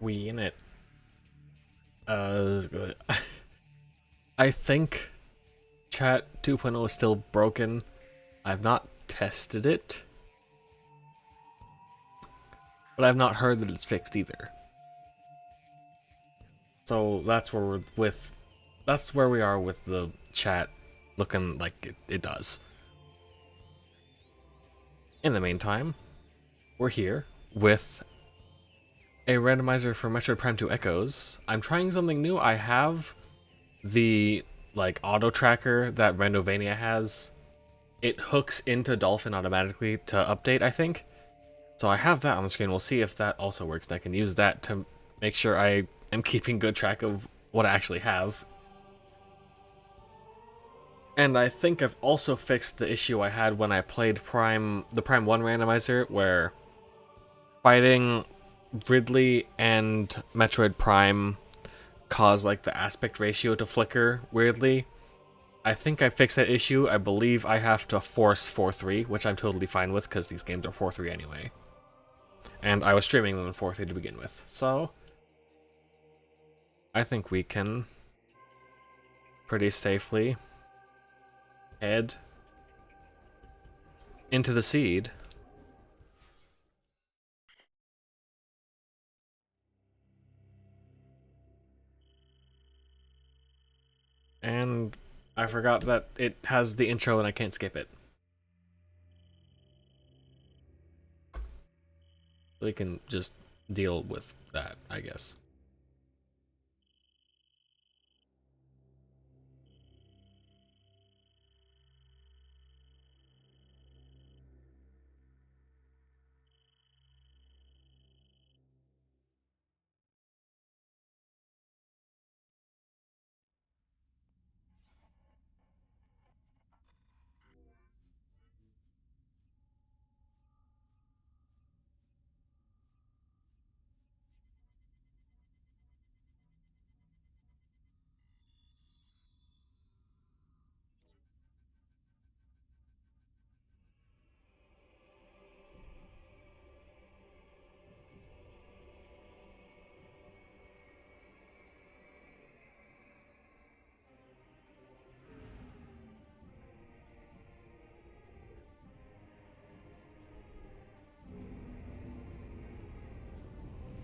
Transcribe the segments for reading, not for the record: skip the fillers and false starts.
we in it? Uh, I think Chat 2.0 is still broken. I've not tested it, but I've not heard that it's fixed either. So that's where that's where we are with the chat looking like it does. In the meantime, we're here with a randomizer for Metroid Prime 2 Echoes. I'm trying something new. I have the auto tracker that Randovania has. It hooks into Dolphin automatically to update, I think. So I have that on the screen. We'll see if that also works, and I can use that to make sure I am keeping good track of what I actually have. And I think I've also fixed the issue I had when I played the Prime 1 randomizer, where fighting Ridley and Metroid Prime caused the aspect ratio to flicker weirdly. I think I fixed that issue. I believe I have to force 4:3, which I'm totally fine with because these games are 4:3 anyway. And I was streaming them in 4:3 to begin with, so I think we can pretty safely head into the seed. And I forgot that it has the intro and I can't skip it. We can just deal with that, I guess.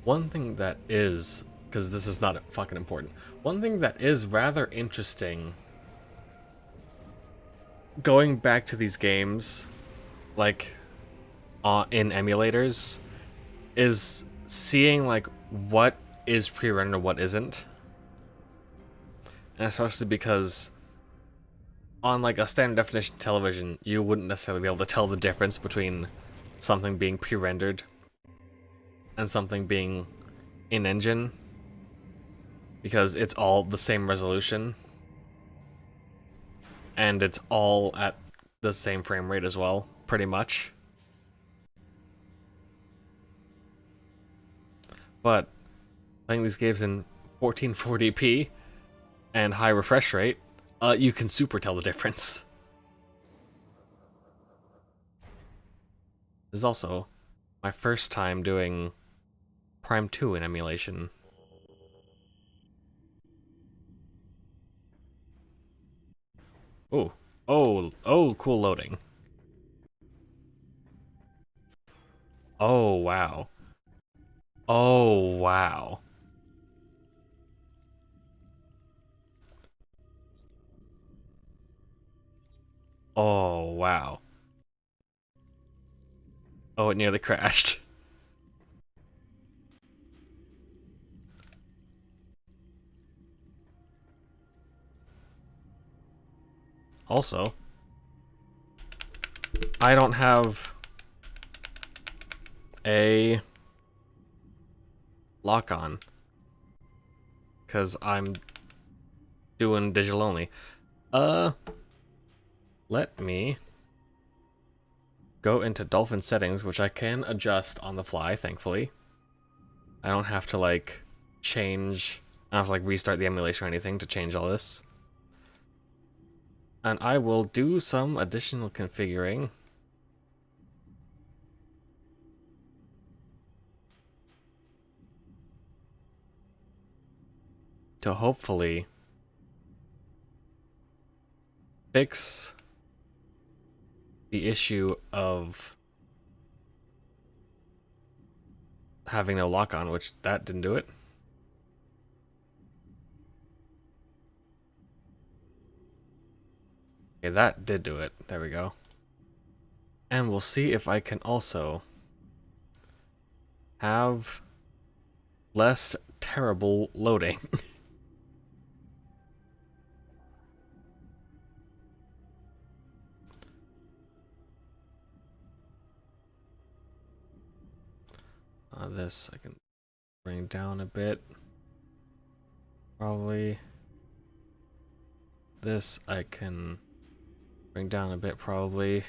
One thing that is, because this is not fucking important, one thing that is rather interesting going back to these games, in emulators, is seeing what is pre-rendered and what isn't. And especially because on a standard definition television, you wouldn't necessarily be able to tell the difference between something being pre-rendered and something being in-engine, because it's all the same resolution and it's all at the same frame rate as well, pretty much. But playing these games in 1440p and high refresh rate, you can super tell the difference. This is also my first time doing Prime 2 in emulation. Oh, cool loading. Oh, wow. Oh, wow. Oh, wow. Oh, it nearly crashed. Also, I don't have a lock-on because I'm doing digital only. Let me go into Dolphin settings, which I can adjust on the fly, thankfully. I don't have to change, I don't have to restart the emulation or anything to change all this. And I will do some additional configuring. to hopefully fix the issue of having no lock on, which that didn't do it. Okay, that did do it. There we go. And we'll see if I can also have less terrible loading. This I can bring down a bit. Probably. This I can bring down a bit, probably.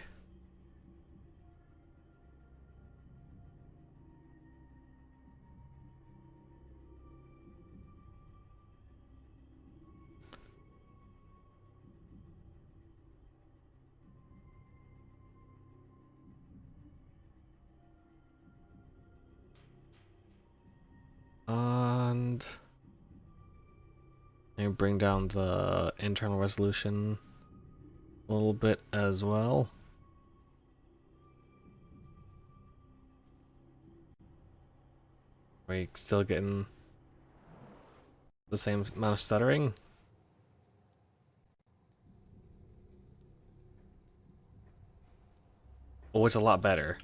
And maybe bring down the internal resolution a little bit as well. Are we still getting the same amount of stuttering? Oh, it's a lot better.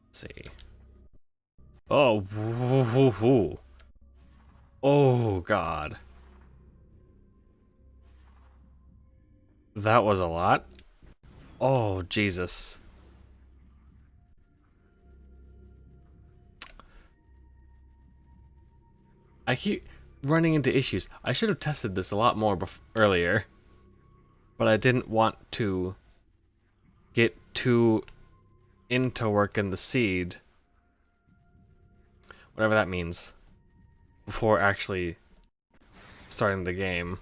Let's see. Oh, woo, woo, woo. Oh, God. That was a lot. Oh, Jesus. I keep running into issues. I should have tested this a lot more earlier, but I didn't want to get too into working the seed, whatever that means, before actually starting the game.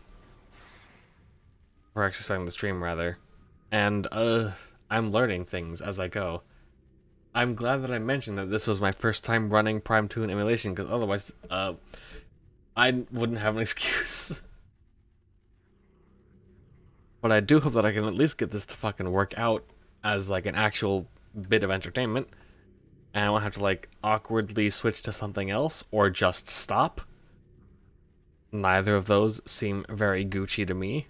Or actually starting the stream, rather. And, I'm learning things as I go. I'm glad that I mentioned that this was my first time running Prime 2 in emulation, because otherwise, I wouldn't have an excuse. But I do hope that I can at least get this to fucking work out as, like, an actual bit of entertainment. And I won't have to, like, awkwardly switch to something else, or just stop. Neither of those seem very Gucci to me.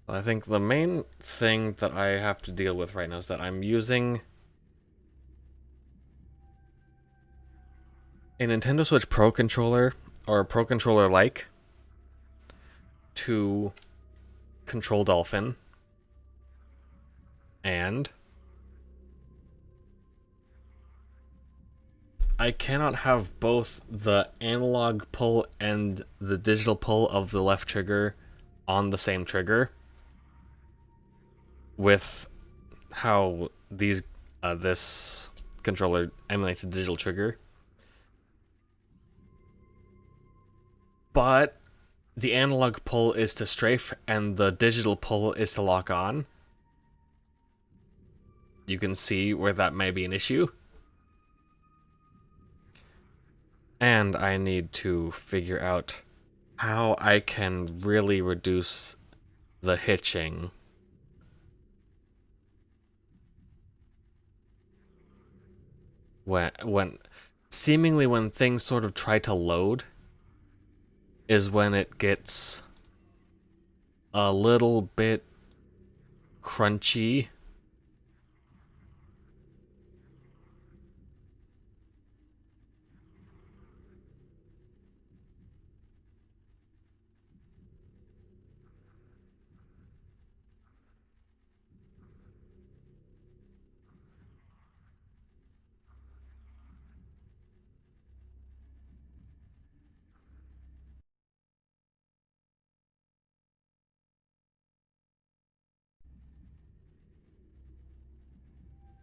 I think the main thing that I have to deal with right now is that I'm using a Nintendo Switch Pro controller, or a Pro controller like, to control Dolphin. And I cannot have both the analog pull and the digital pull of the left trigger on the same trigger, with how this controller emulates a digital trigger. But the analog pull is to strafe and the digital pull is to lock on. You can see where that may be an issue. And I need to figure out how I can really reduce the hitching. When seemingly when things sort of try to load is when it gets a little bit crunchy.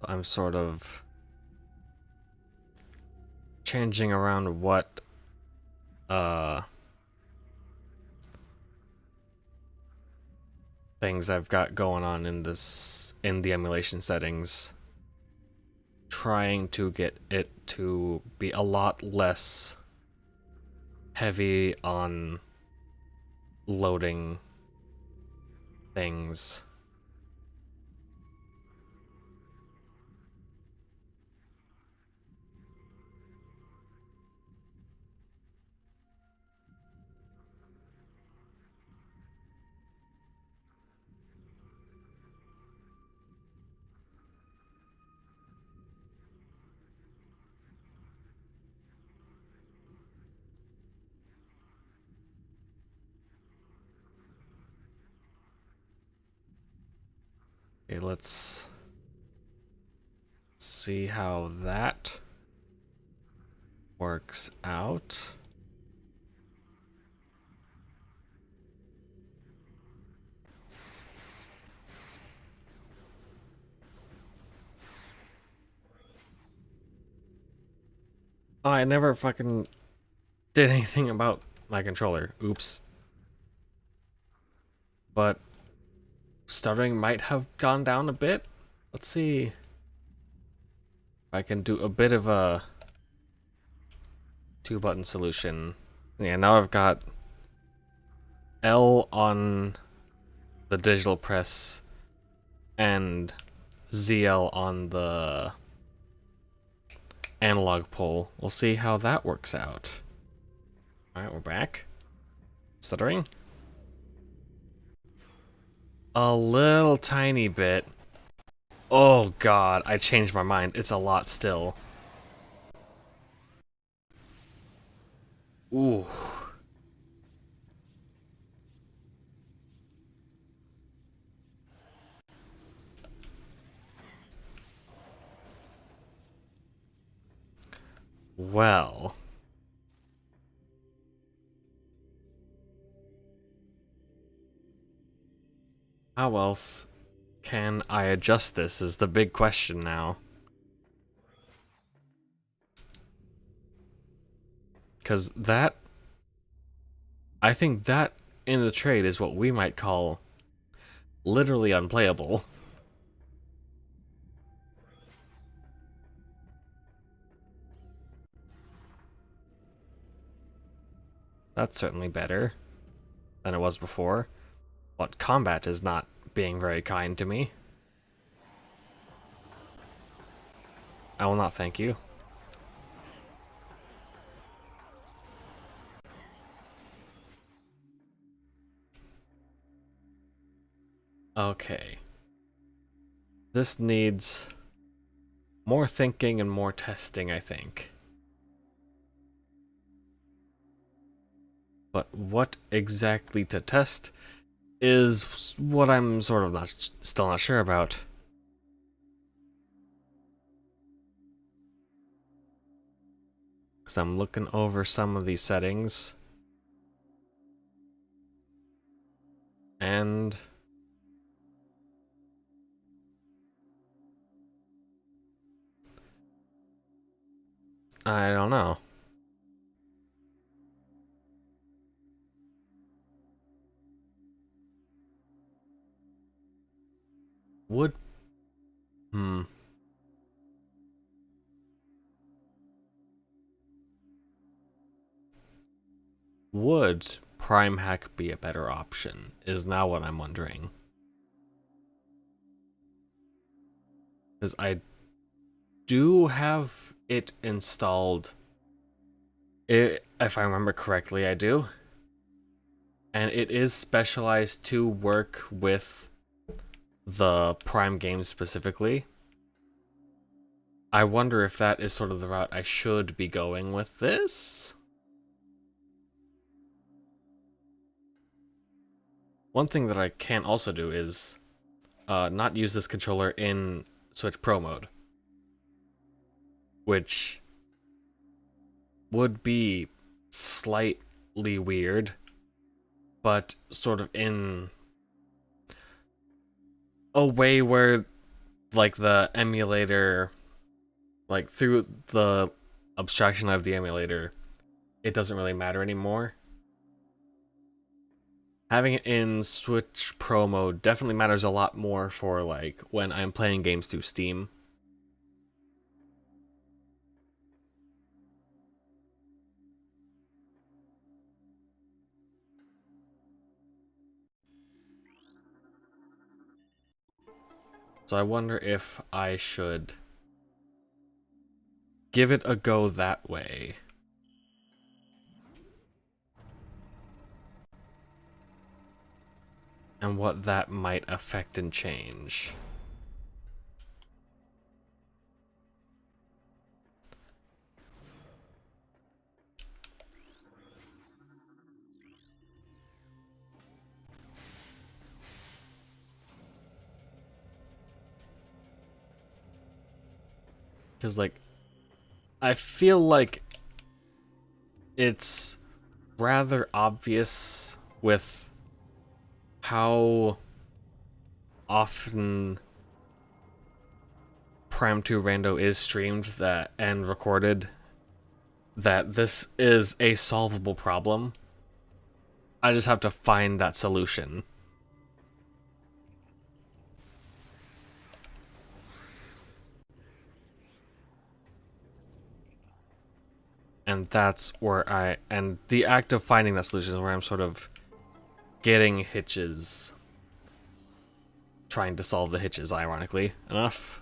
I'm sort of changing around what things I've got going on in the emulation settings, trying to get it to be a lot less heavy on loading things. Okay, let's see how that works out. Oh, I never fucking did anything about my controller. Oops. But stuttering might have gone down a bit. Let's see if I can do a bit of a 2-button solution. Yeah, now I've got L on the digital press and ZL on the analog pull. We'll see how that works out. Alright, we're back. Stuttering. A little tiny bit. Oh god, I changed my mind. It's a lot still. Ooh. Well. How else can I adjust this is the big question now. Because that... I think that in the trade is what we might call literally unplayable. That's certainly better than it was before. But combat is not being very kind to me. I will not thank you. Okay. This needs more thinking and more testing, I think. But what exactly to test is what I'm sort of still not sure about. Because I'm looking over some of these settings. And I don't know. Would... Would Prime Hack be a better option? Is now what I'm wondering. Because I do have it installed. If I remember correctly, I do. And it is specialized to work with the Prime games specifically. I wonder if that is sort of the route I should be going with this. One thing that I can also do is not use this controller in Switch Pro mode, which would be slightly weird, but sort of in a way where like the emulator, like through the abstraction of the emulator, it doesn't really matter anymore. Having it in Switch Pro mode definitely matters a lot more for like when I'm playing games through Steam. So I wonder if I should give it a go that way. And what that might affect and change. Because, like, I feel like it's rather obvious with how often Prime 2 Rando is streamed and recorded that this is a solvable problem. I just have to find that solution. And that's where and the act of finding that solution is where I'm sort of getting hitches. Trying to solve the hitches, ironically enough.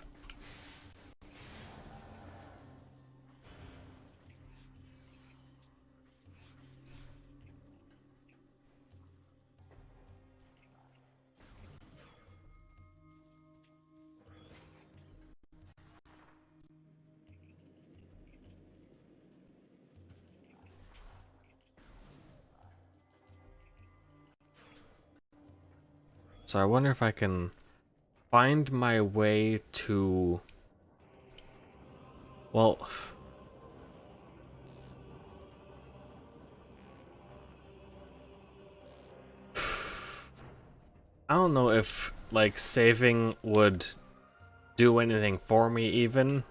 So I wonder if I can find my way to... Well... I don't know if, like, saving would do anything for me, even.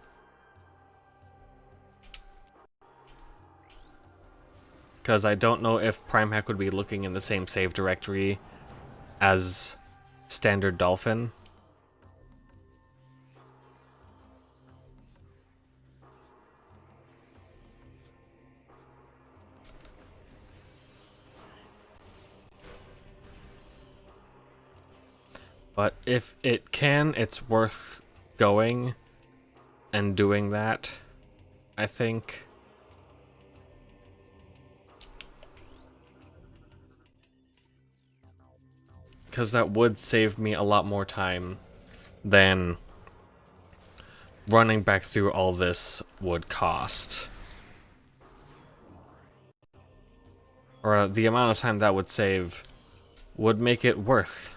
Because I don't know if Prime Hack would be looking in the same save directory as standard Dolphin. But if it can, it's worth going and doing that, I think. Because that would save me a lot more time than running back through all this would cost. Or the amount of time that would save would make it worth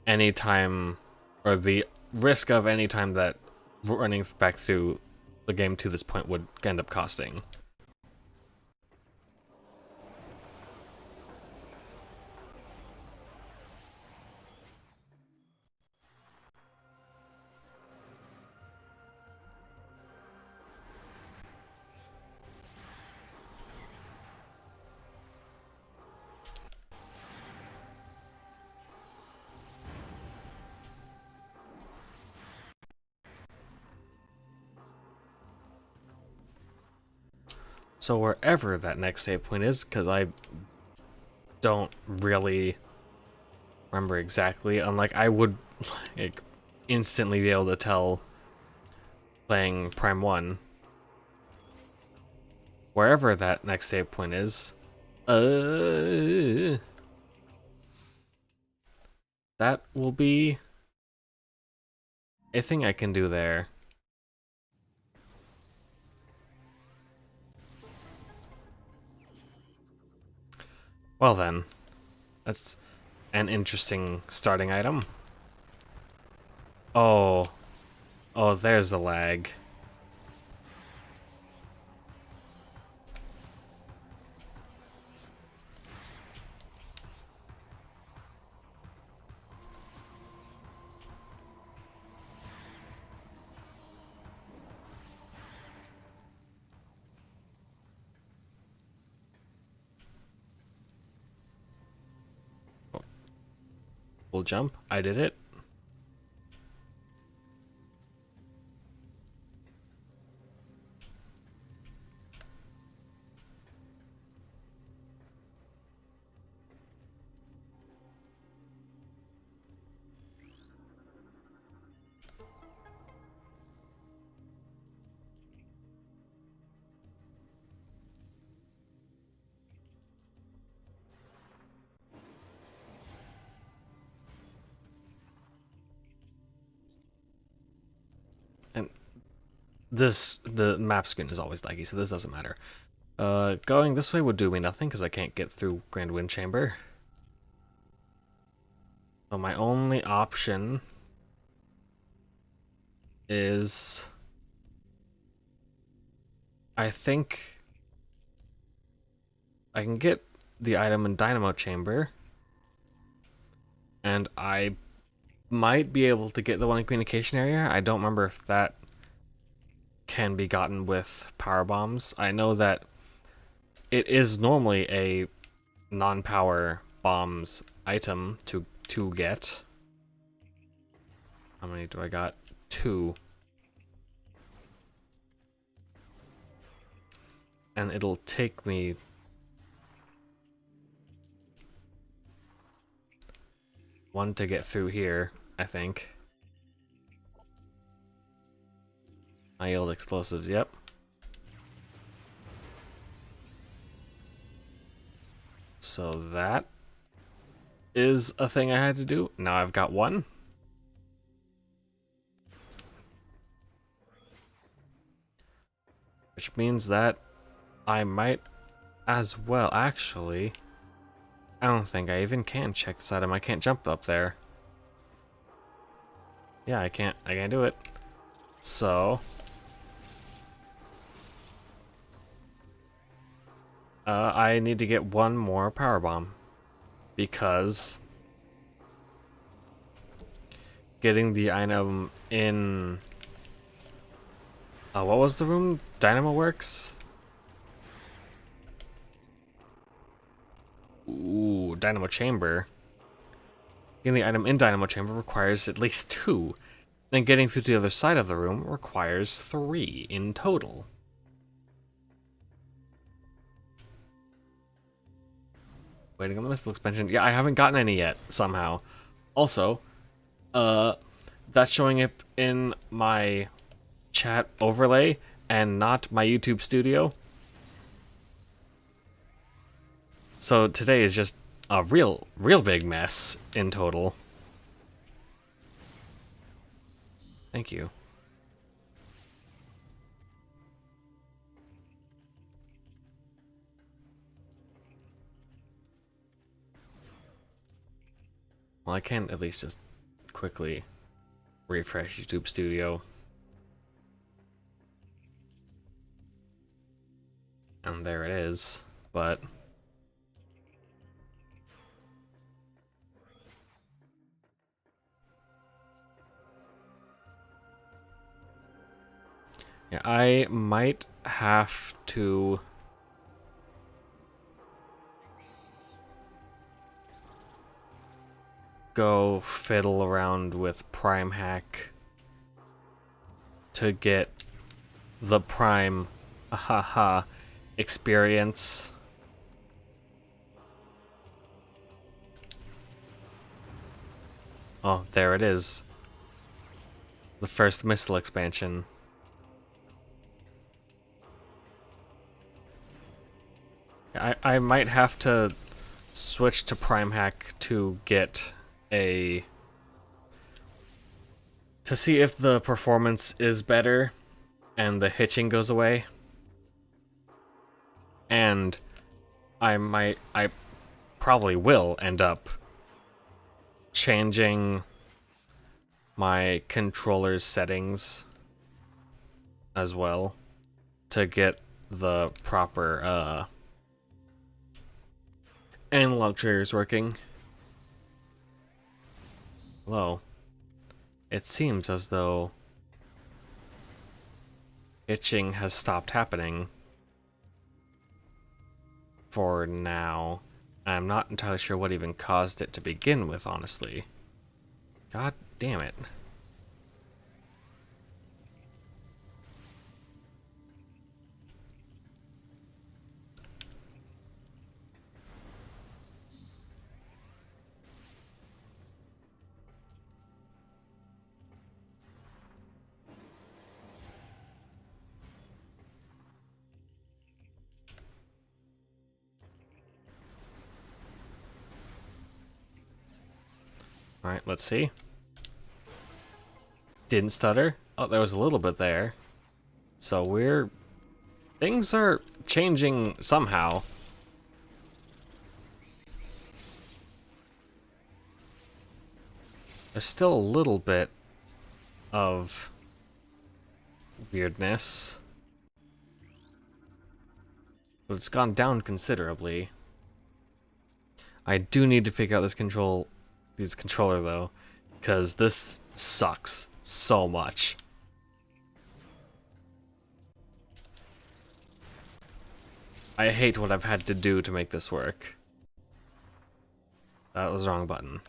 any time, or the risk of any time that running back through the game to this point would end up costing. So wherever that next save point is, because I don't really remember exactly, unlike I would like instantly be able to tell playing Prime 1. Wherever that next save point is, that will be a thing I can do there. Well then, that's an interesting starting item. Oh, there's the lag. We'll jump. I did it. And the map screen is always laggy, so this doesn't matter. Going this way would do me nothing because I can't get through Grand Wind Chamber. So my only option is, I think I can get the item in Dynamo Chamber, and I might be able to get the one in Communication Area. I don't remember if that can be gotten with power bombs. I know that it is normally a non-power bombs item to get. How many do I got? 2. And it'll take me one to get through here, I think. I yield explosives, yep. So that is a thing I had to do. Now I've got one. Which means that I might as well actually... I don't think I even can check this item. I can't jump up there. Yeah, I can't do it. So... I need to get one more power bomb. Because... getting the item in... what was the room? Dynamo Works? Ooh, Dynamo Chamber. Getting the item in Dynamo Chamber requires at least 2. And getting through to the other side of the room requires 3 in total. Waiting on the missile expansion. Yeah, I haven't gotten any yet, somehow. Also, that's showing up in my chat overlay and not my YouTube studio. So today is just a real big mess in total. Thank you. Well, I can at least just quickly refresh YouTube Studio. And there it is, but... yeah, I might have to... go fiddle around with Prime Hack to get the Prime experience. Oh, there it is. The first missile expansion. I might have to switch to Prime Hack to get to see if the performance is better and the hitching goes away. And I probably will end up changing my controller's settings as well to get the proper analog triggers working. Although, it seems as though itching has stopped happening for now. I'm not entirely sure what even caused it to begin with, honestly. God damn it. Alright, let's see. Didn't stutter. Oh, there was a little bit there. So things are changing somehow. There's still a little bit of weirdness, but it's gone down considerably. I do need to figure out this controller though, because this sucks so much. I hate what I've had to do to make this work. That was the wrong button.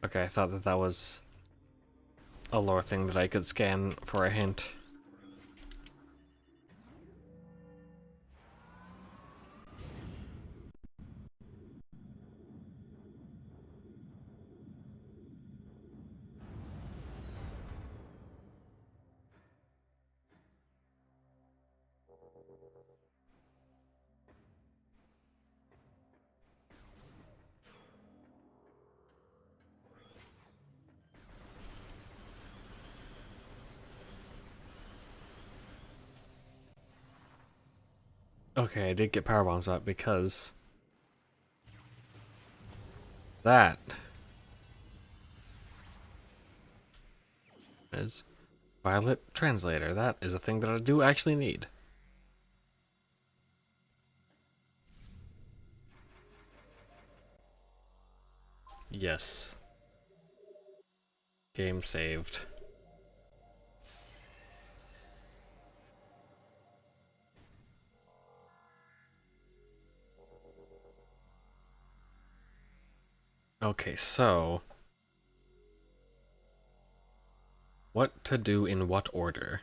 Okay, I thought that was a lore thing that I could scan for a hint. Okay, I did get power bombs up because that is Violet Translator. That is a thing that I do actually need. Yes. Game saved. Okay, so what to do in what order?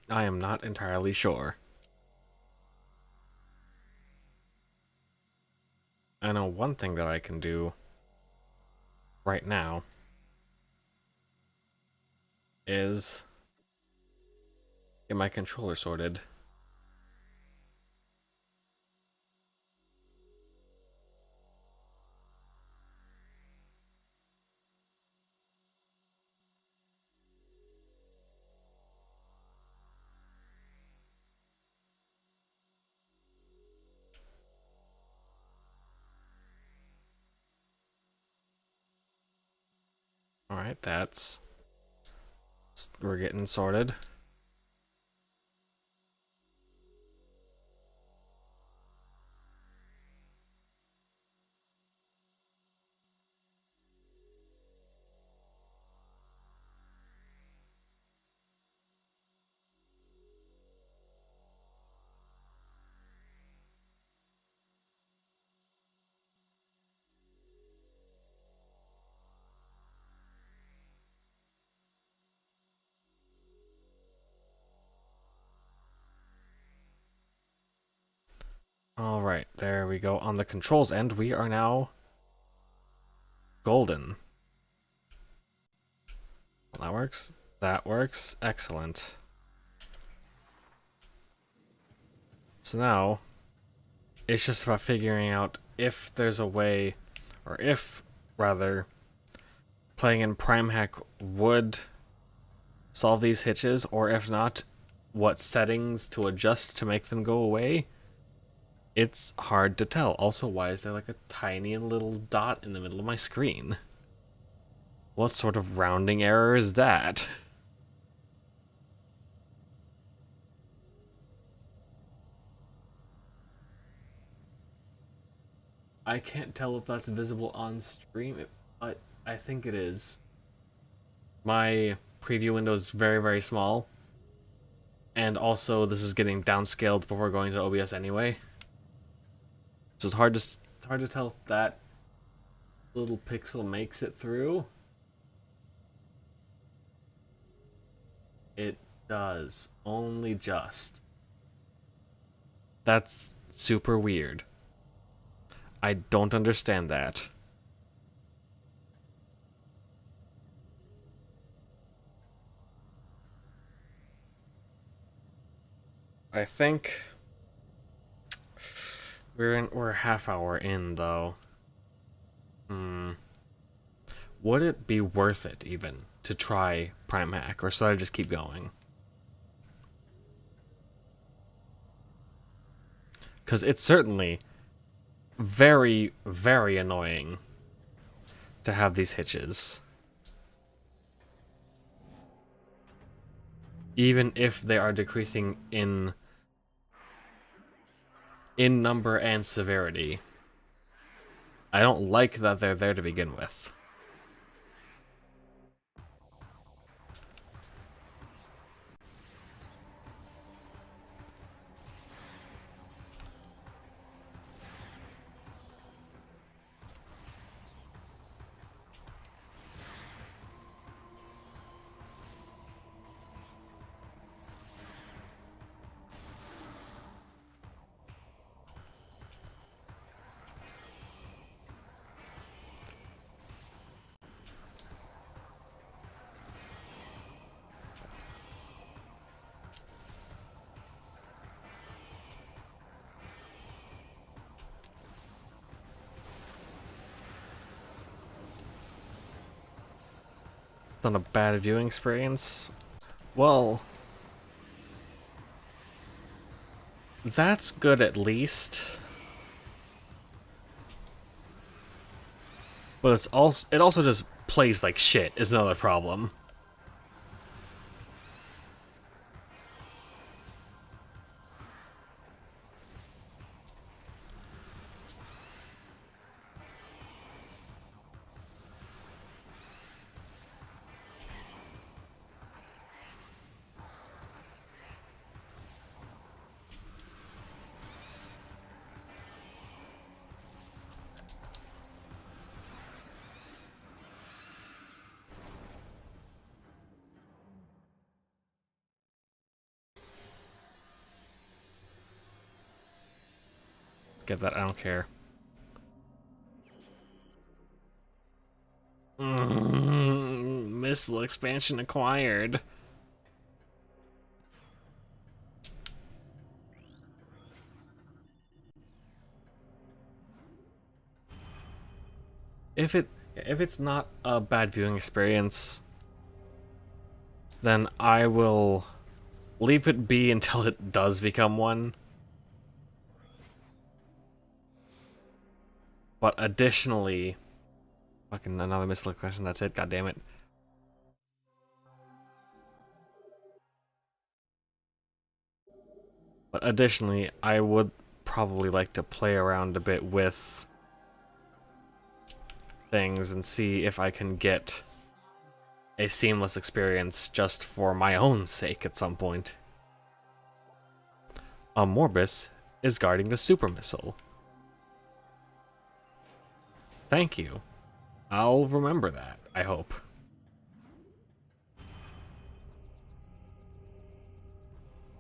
I am not entirely sure. I know one thing that I can do right now is get my controller sorted. Alright, we're getting sorted. Alright, there we go. On the controls end, we are now golden. That works. That works. Excellent. So now, it's just about figuring out if there's a way, or if, rather, playing in Prime Hack would solve these hitches, or if not, what settings to adjust to make them go away. It's hard to tell. Also, why is there like a tiny little dot in the middle of my screen? What sort of rounding error is that? I can't tell if that's visible on stream, but I think it is. My preview window is very, very small. And also, this is getting downscaled before going to OBS anyway. So it's hard to tell if that little pixel makes it through. It does, only just. That's super weird. I don't understand that. I think we're a half hour in though. Would it be worth it even to try Prime Hack, or should I just keep going? Because it's certainly very, very annoying to have these hitches. Even if they are decreasing in number and severity. I don't like that they're there to begin with. Not a bad viewing experience. Well, that's good at least. But it also just plays like shit is another problem. Get that, I don't care. Missile expansion acquired. If it's not a bad viewing experience, then I will leave it be until it does become one. But additionally, fucking another missile question, that's it, god damn it. But additionally, I would probably like to play around a bit with things and see if I can get a seamless experience just for my own sake at some point. Morbus is guarding the super missile. Thank you. I'll remember that, I hope.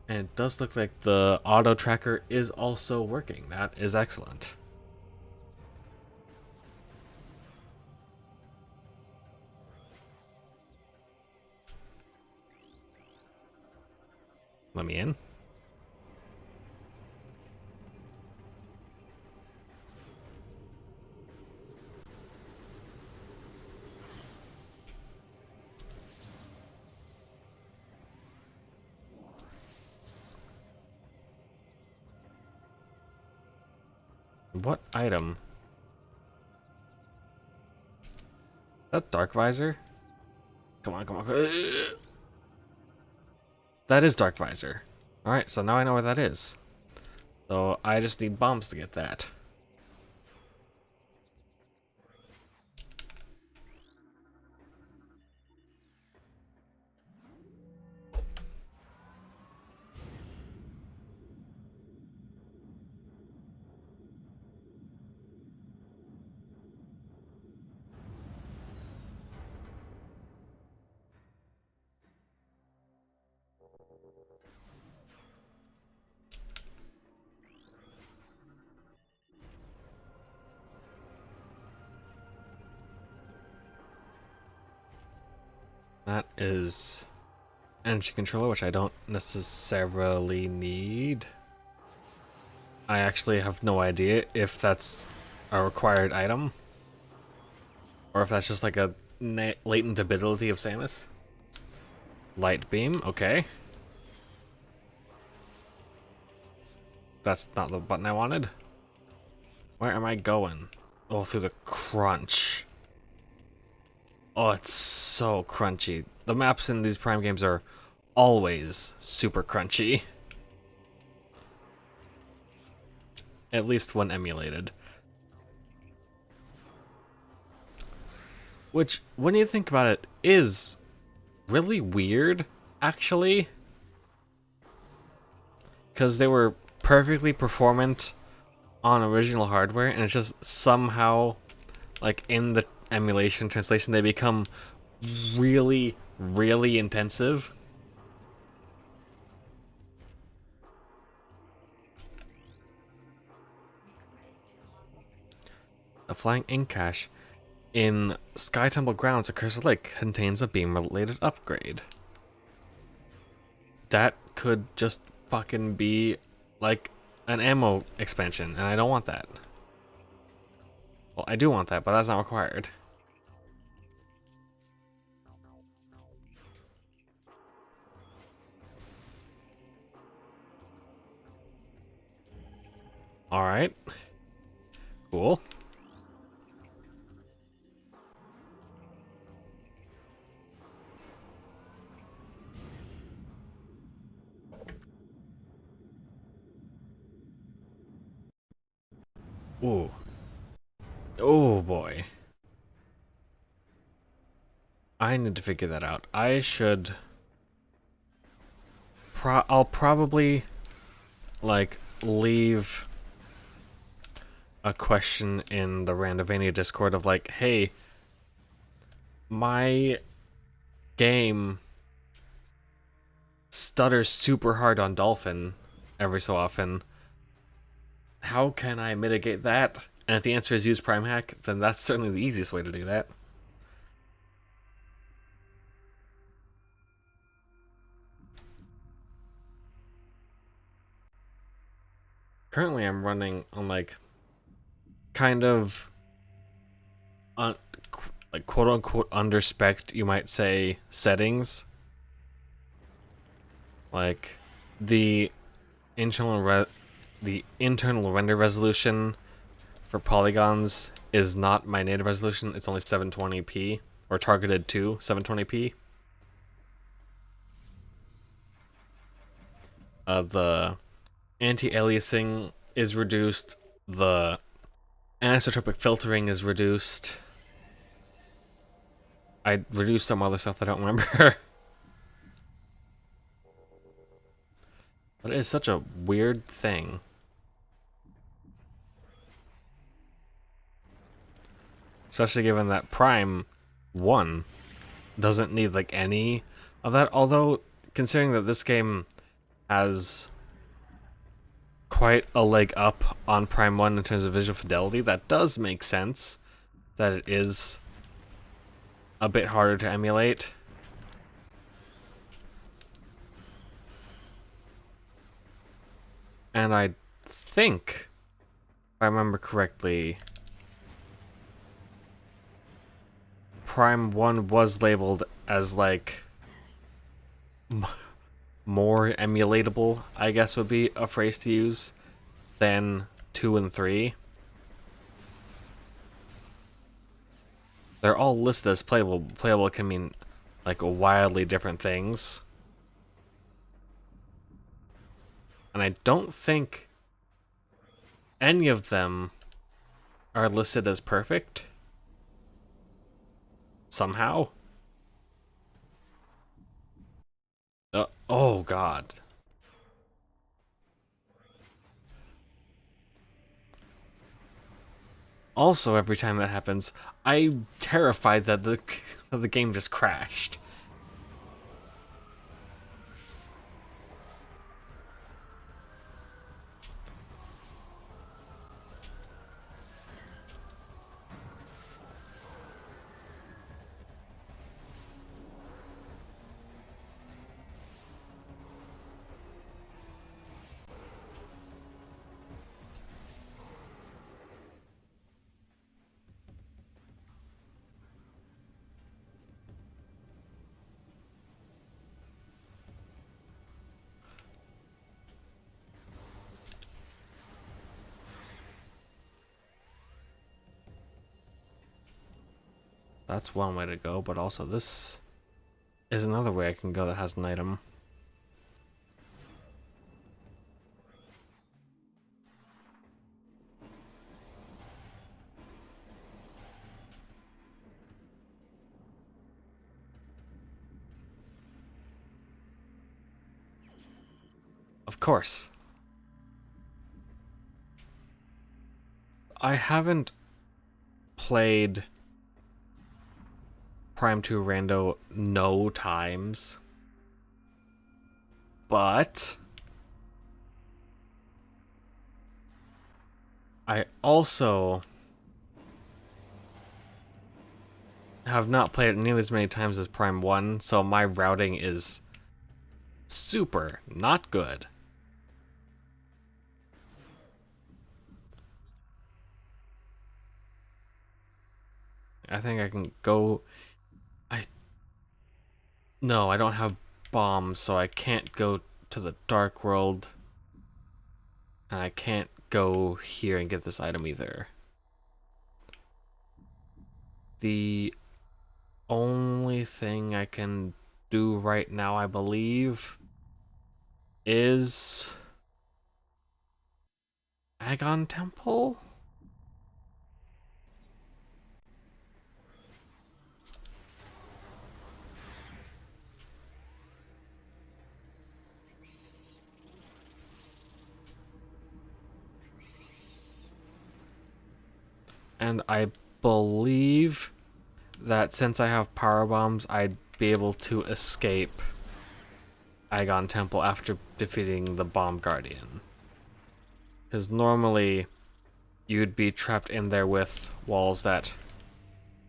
And it does look like the auto tracker is also working. That is excellent. Let me in. What item? That dark visor? Come on, come on. That is dark visor. Alright, so now I know where that is. So I just need bombs to get that. That is energy controller, which I don't necessarily need. I actually have no idea if that's a required item, or if that's just like a latent ability of Samus. Light beam, okay. That's not the button I wanted. Where am I going? Oh, through the crunch. Oh, it's so crunchy. The maps in these Prime games are always super crunchy. At least when emulated. Which, when you think about it, is really weird, actually. Because they were perfectly performant on original hardware, and it's just somehow, like, in the emulation translation, they become really, really intensive. A flying ink cache in Sky Temple Grounds, a Cursed Lake contains a beam-related upgrade. That could just fucking be like an ammo expansion, and I don't want that. Well, I do want that, but that's not required. Alright. Cool. Ooh. Oh boy. I need to figure that out. I should... I'll probably, like, leave a question in the Randomizer Discord of like, hey, my game stutters super hard on Dolphin every so often. How can I mitigate that? And if the answer is use Prime Hack, then that's certainly the easiest way to do that. Currently I'm running on like kind of like quote unquote underspec, you might say, settings. Like the internal render resolution for polygons is not my native resolution. It's only 720p, or targeted to 720p. The anti-aliasing is reduced. The anisotropic filtering is reduced. I reduced some other stuff that I don't remember. But it is such a weird thing. Especially given that Prime 1 doesn't need like any of that. Although, considering that this game has quite a leg up on Prime 1 in terms of visual fidelity. That does make sense that it is a bit harder to emulate. And I think, if I remember correctly, Prime 1 was labeled as like more emulatable, I guess would be a phrase to use, than 2 and 3. They're all listed as playable. Playable can mean like wildly different things. And I don't think any of them are listed as perfect. Somehow. Oh god. Also, every time that happens, I'm terrified that the game just crashed. That's one way to go, but also this is another way I can go that has an item. Of course. I haven't played Prime 2 Rando no times, but I also have not played it nearly as many times as Prime 1, so my routing is super not good. I think I can go... No, I don't have bombs, so I can't go to the Dark World. And I can't go here and get this item either. The only thing I can do right now, I believe, is Agon Temple? And I believe that since I have power bombs, I'd be able to escape Agon Temple after defeating the Bomb Guardian. Because normally you'd be trapped in there with walls that,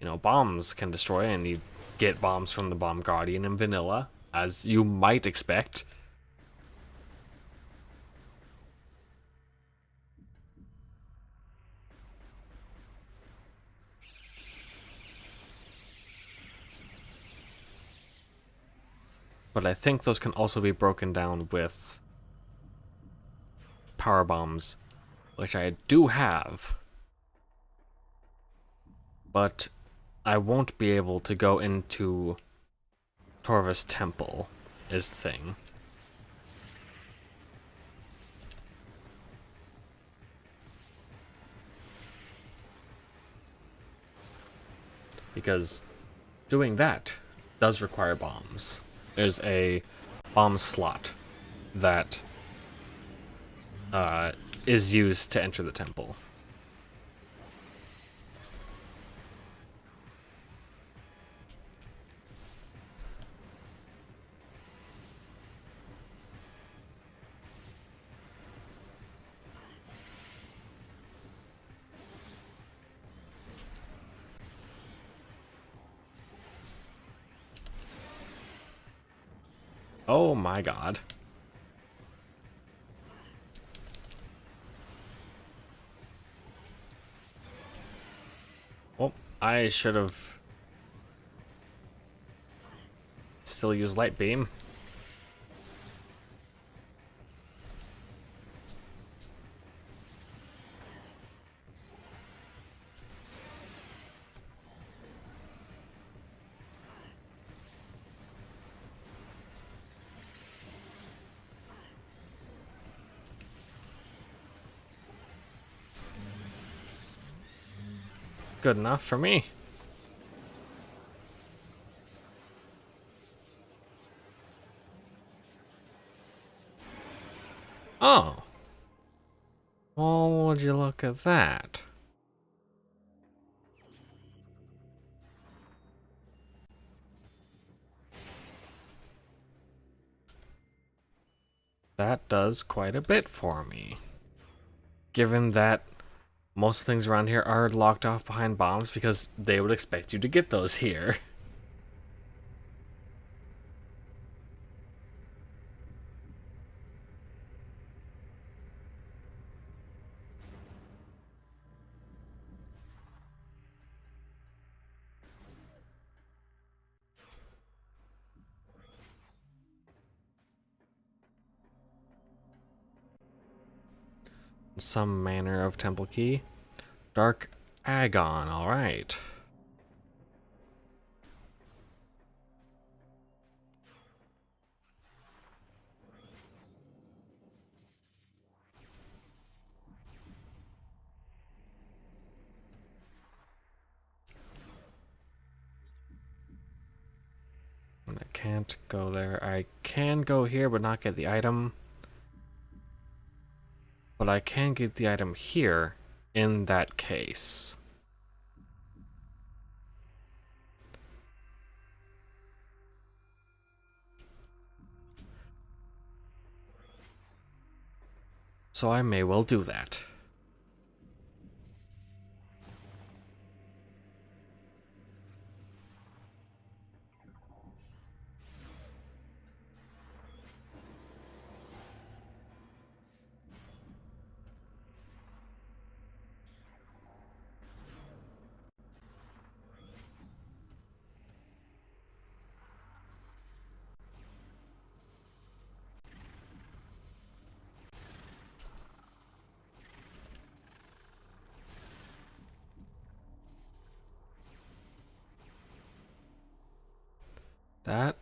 you know, bombs can destroy, and you get bombs from the Bomb Guardian in vanilla, as you might expect. But I think those can also be broken down with power bombs, which I do have. But I won't be able to go into Torvus Temple, is the thing. Because doing that does require bombs. There's a bomb slot that is used to enter the temple. Oh my god. Well, I should have still used light beam. Good enough for me. Oh. Well, would you look at that? That does quite a bit for me. Given that most things around here are locked off behind bombs because they would expect you to get those here. Some manner of temple key. Dark Agon, alright. I can't go there. I can go here but not get the item. But I can get the item here in that case. So I may well do that. That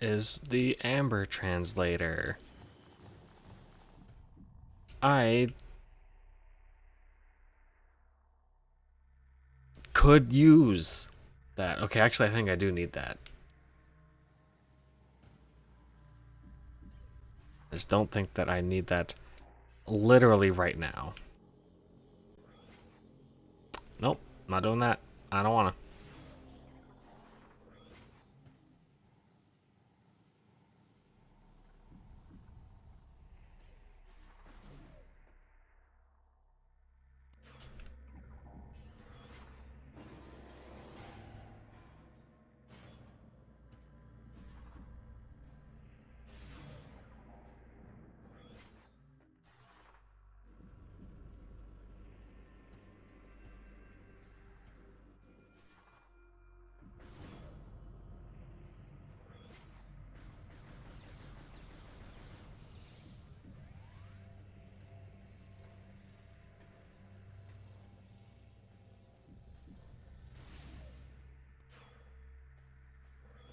is the Amber translator. I could use that. Okay, actually, I think I do need that. I just don't think that I need that literally right now. Nope, not doing that. I don't wanna.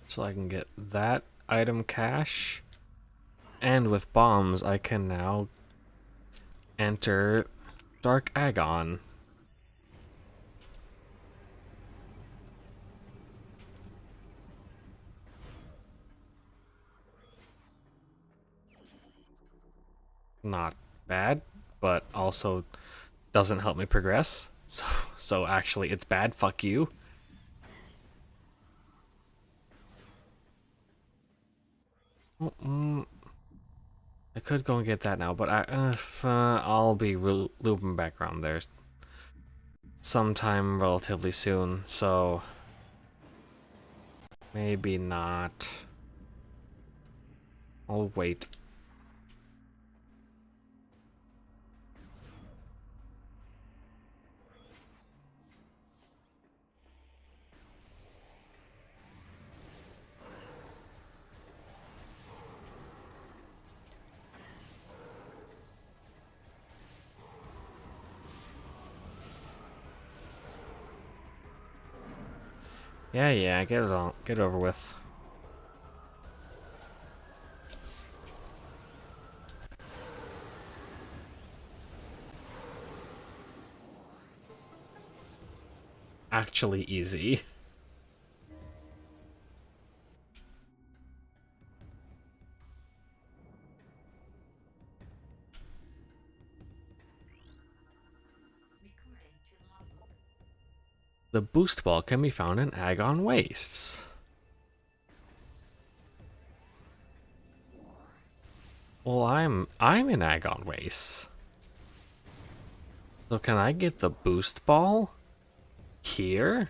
So I can get that item cache. And with bombs, I can now enter Dark Agon. Not bad, but also doesn't help me progress. So actually, it's bad. Fuck you. I could go and get that now, but I'll be looping back around there sometime relatively soon, so Maybe not. I'll wait. Yeah, get it on. Get it over with. Actually easy. The boost ball can be found in Agon Wastes. Well, I'm in Agon Wastes. So can I get the boost ball here?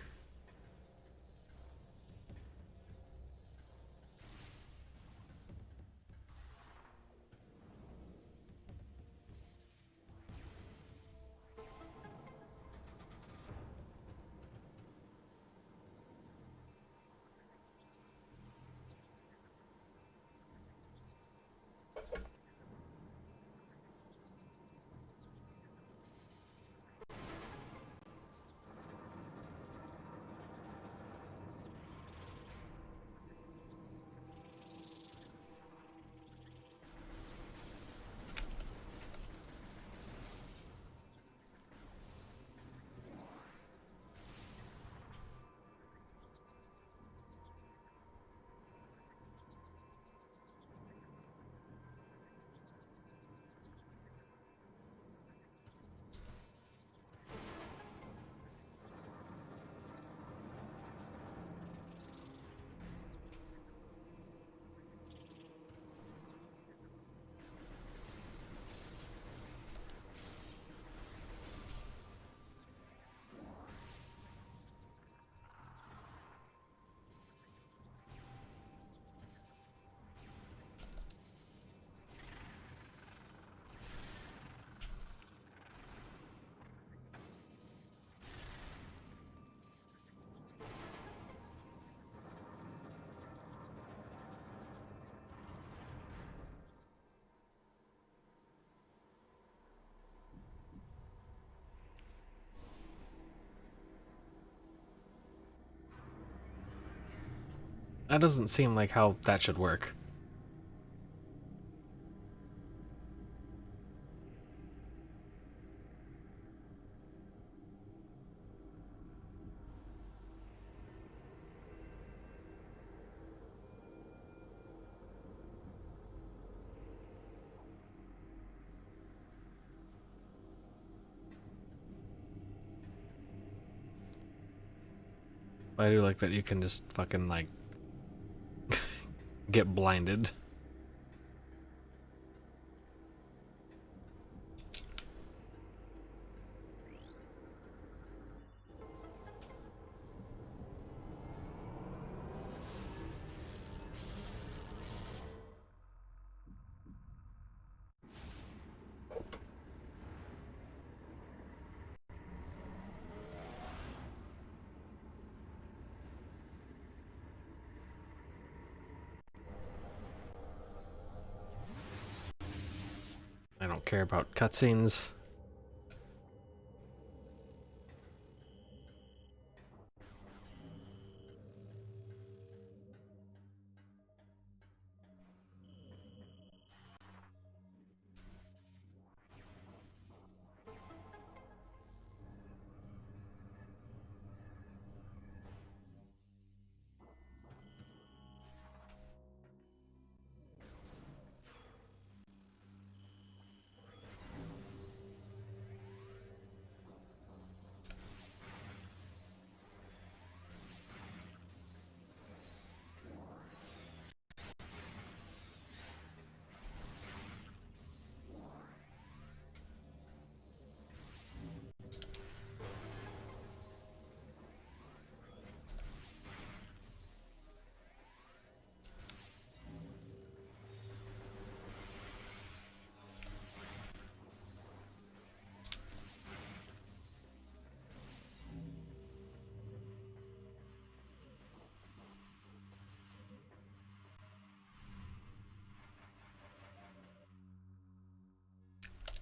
That doesn't seem like how that should work. I do like that you can just fucking, like, get blinded. I don't care about cutscenes.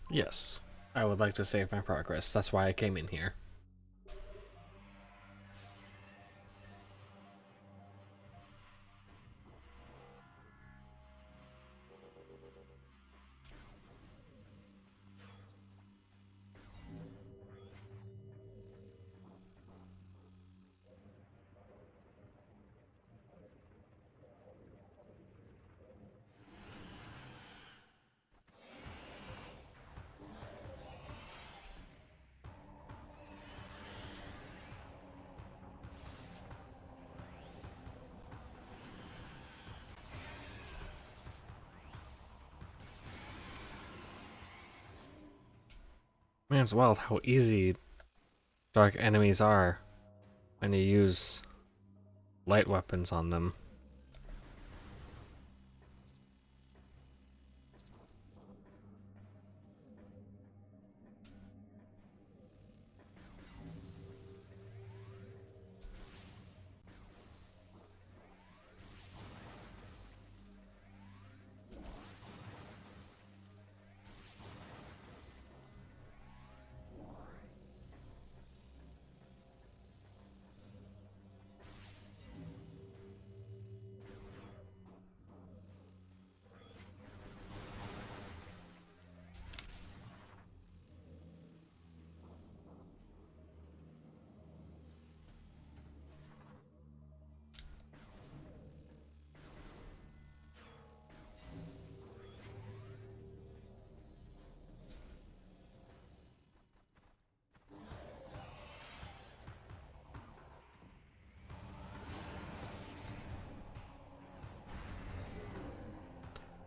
Yes, I would like to save my progress. That's why I came in here. Man, it's wild how easy dark enemies are when you use light weapons on them.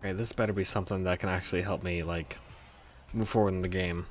Okay, this better be something that can actually help me, like, move forward in the game.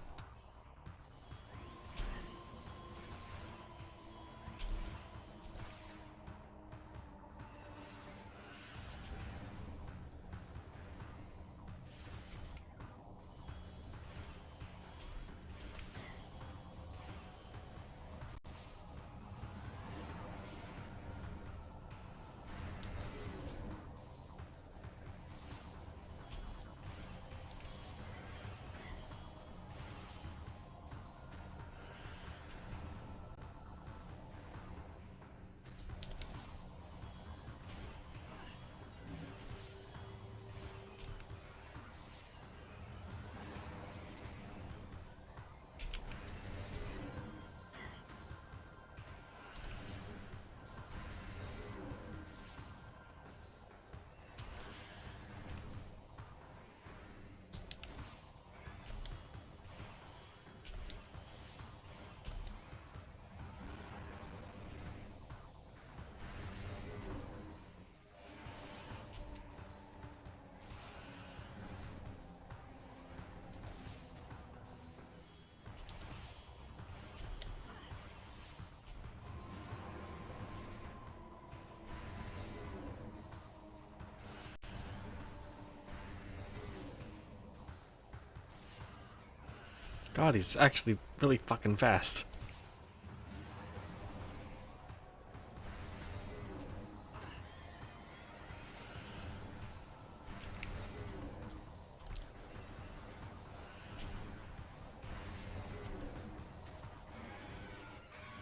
God, he's actually really fucking fast.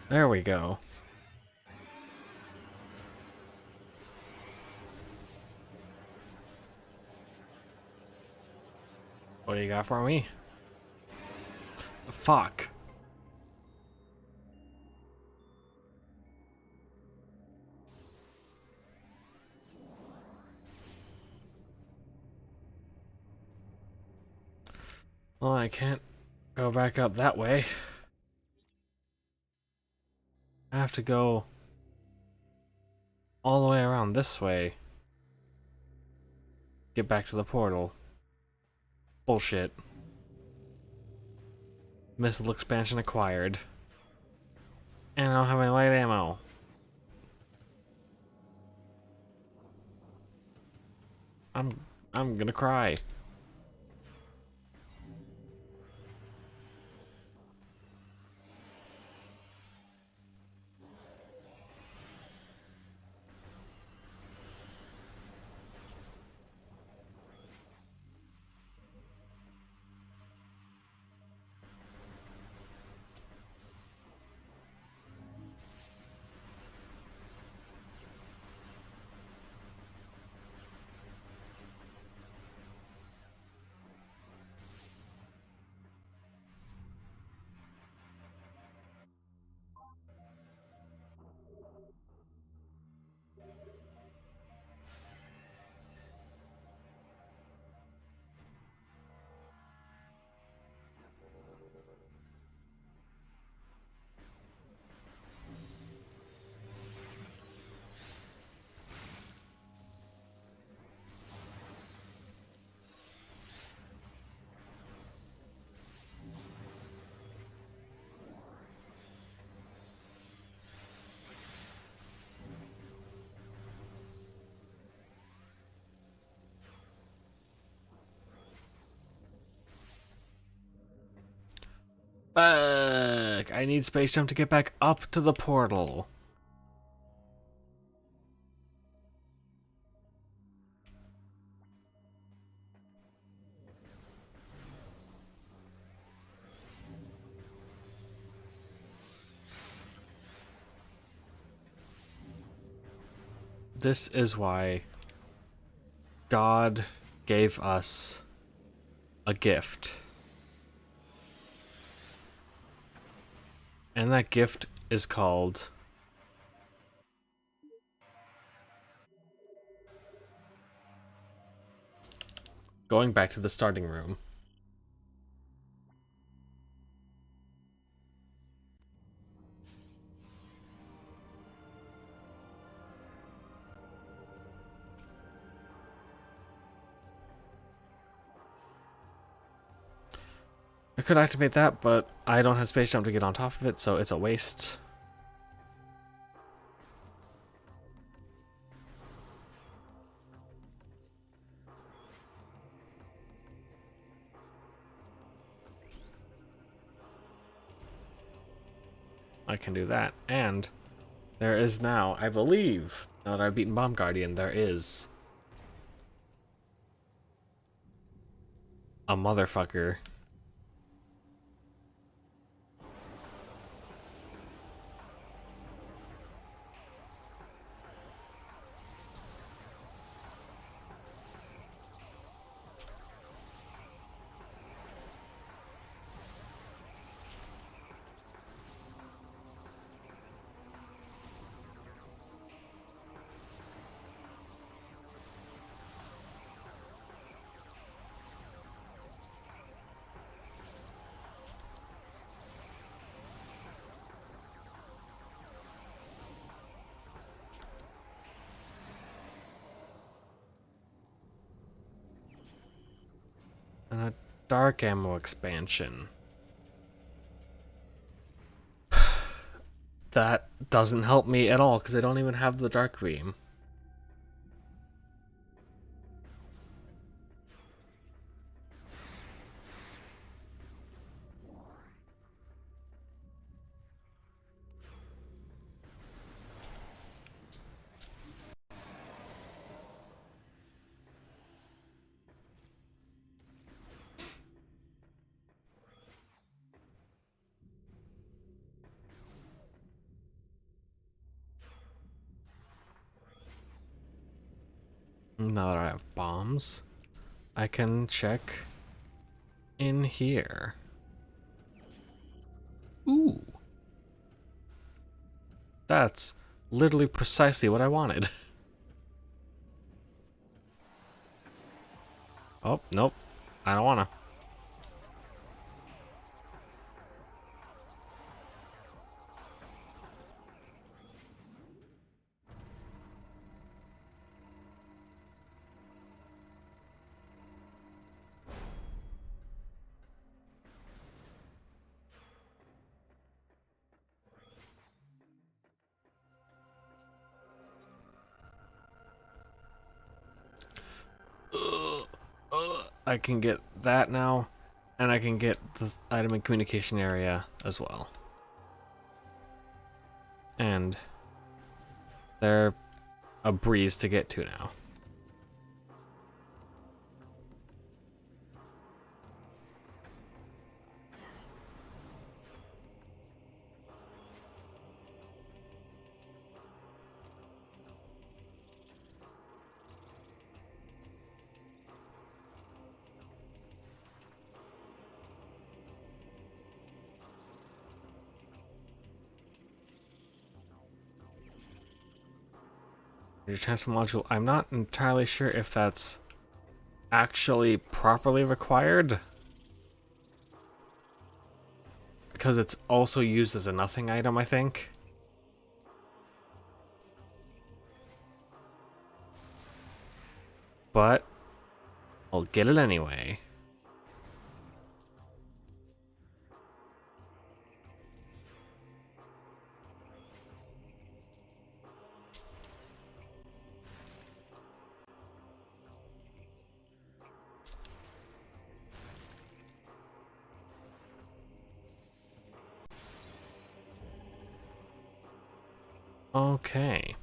There we go. What do you got for me? Fuck. Well, I can't go back up that way. I have to go all the way around this way. Get back to the portal. Bullshit. Missile expansion acquired. And I don't have any light ammo. I'm gonna cry. Fuck! I need space jump to get back up to the portal. This is why God gave us a gift. And that gift is called going back to the starting room. I could activate that, but I don't have space jump to get on top of it, so it's a waste. I can do that, and there is now, I believe, now that I've beaten Bomb Guardian, there is a motherfucker. And a dark ammo expansion. That doesn't help me at all, because I don't even have the dark beam. Now that I have bombs, I can check in here. Ooh. That's literally precisely what I wanted. Oh, nope. I don't wanna. I can get that now, and I can get the item in communication area as well. And they're a breeze to get to now. Your transfer module, I'm not entirely sure if that's actually properly required, because it's also used as a nothing item, I think. But I'll get it anyway. Okay.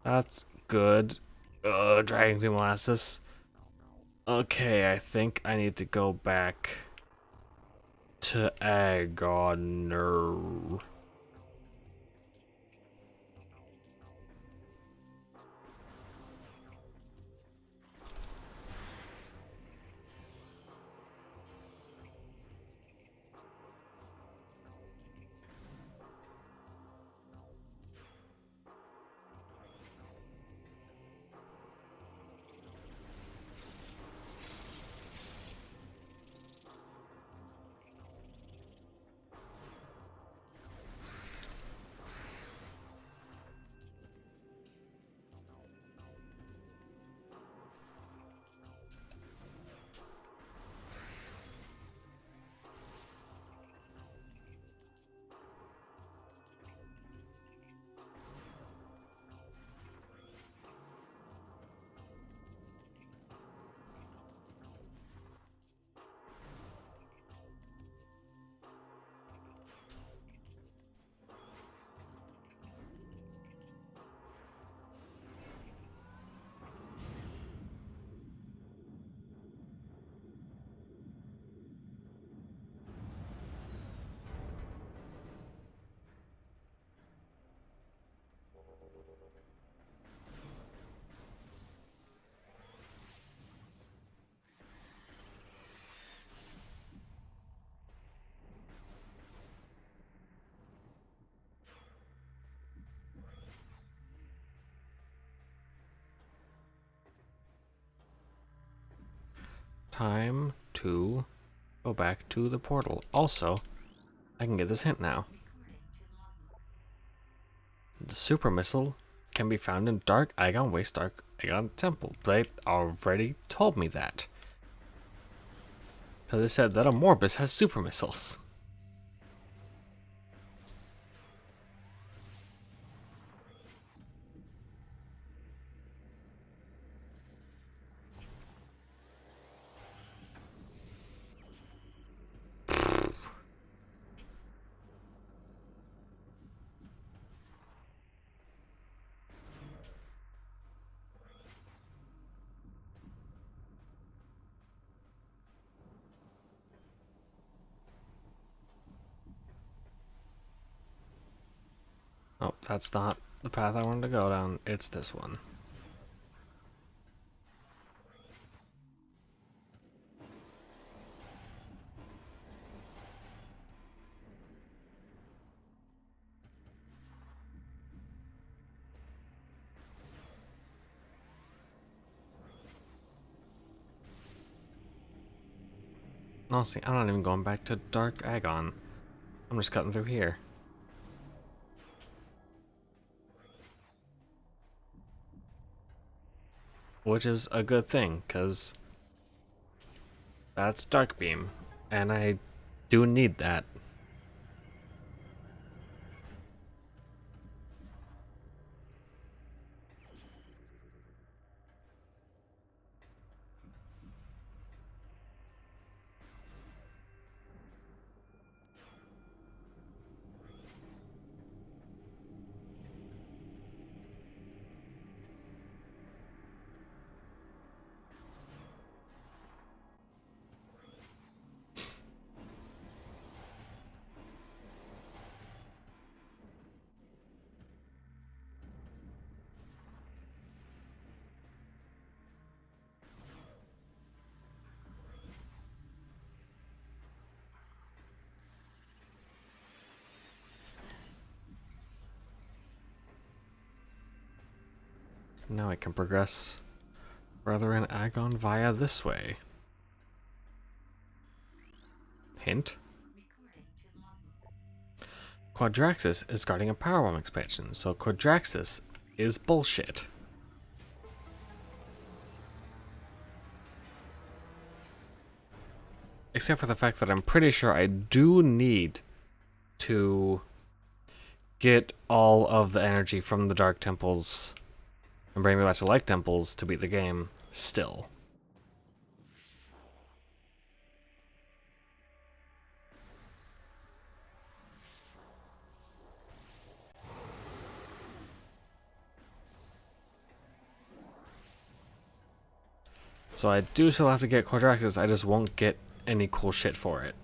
That's good. Dragging through molasses. Okay, I think I need to go back to Agoner. Time to go back to the portal. Also, I can get this hint now. The super missile can be found in Dark Agon Waste Dark Agon Temple. They already told me that. So they said that Amorbus has super missiles. Oh, that's not the path I wanted to go down. It's this one. Honestly, I'm not even going back to Dark Agon. I'm just cutting through here. Which is a good thing, because that's Dark Beam. And I do need that. Now I can progress further in Agon via this way. Hint. Quadraxis is guarding a power bomb expansion, so Quadraxis is bullshit. Except for the fact that I'm pretty sure I do need to get all of the energy from the Dark Temples and bring me back to Light Temples to beat the game still. So I do still have to get Quadraxis, I just won't get any cool shit for it.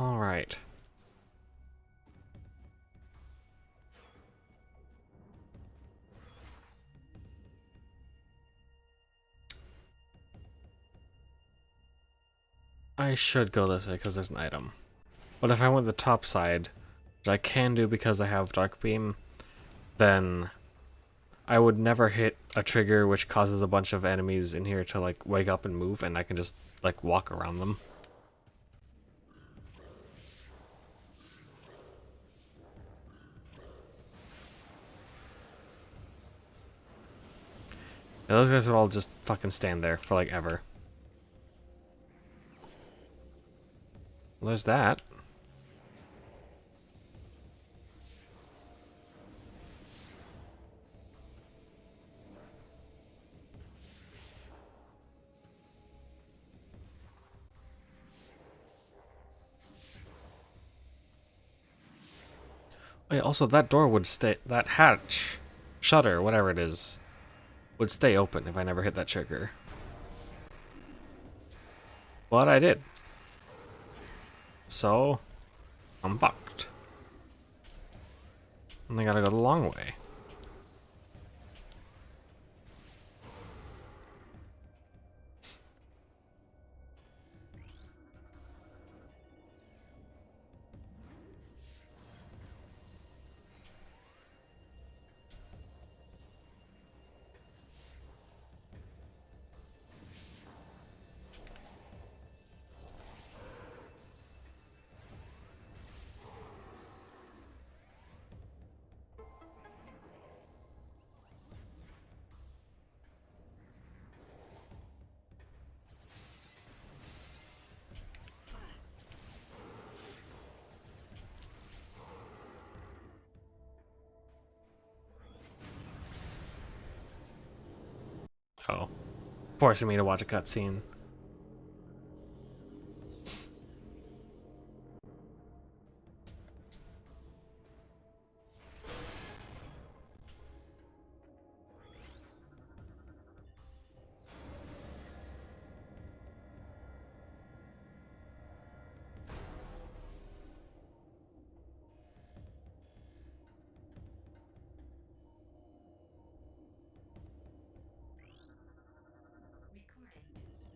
Alright. I should go this way because there's an item. But if I went the top side, which I can do because I have Dark Beam, then I would never hit a trigger which causes a bunch of enemies in here to like wake up and move, and I can just like walk around them. Yeah, those guys would all just fucking stand there for like ever. Well, there's that. Wait, also that door would stay, that hatch, shutter, whatever it is, would stay open if I never hit that trigger. But I did. So, I'm fucked. And I gotta go the long way. Oh. Forcing me to watch a cutscene.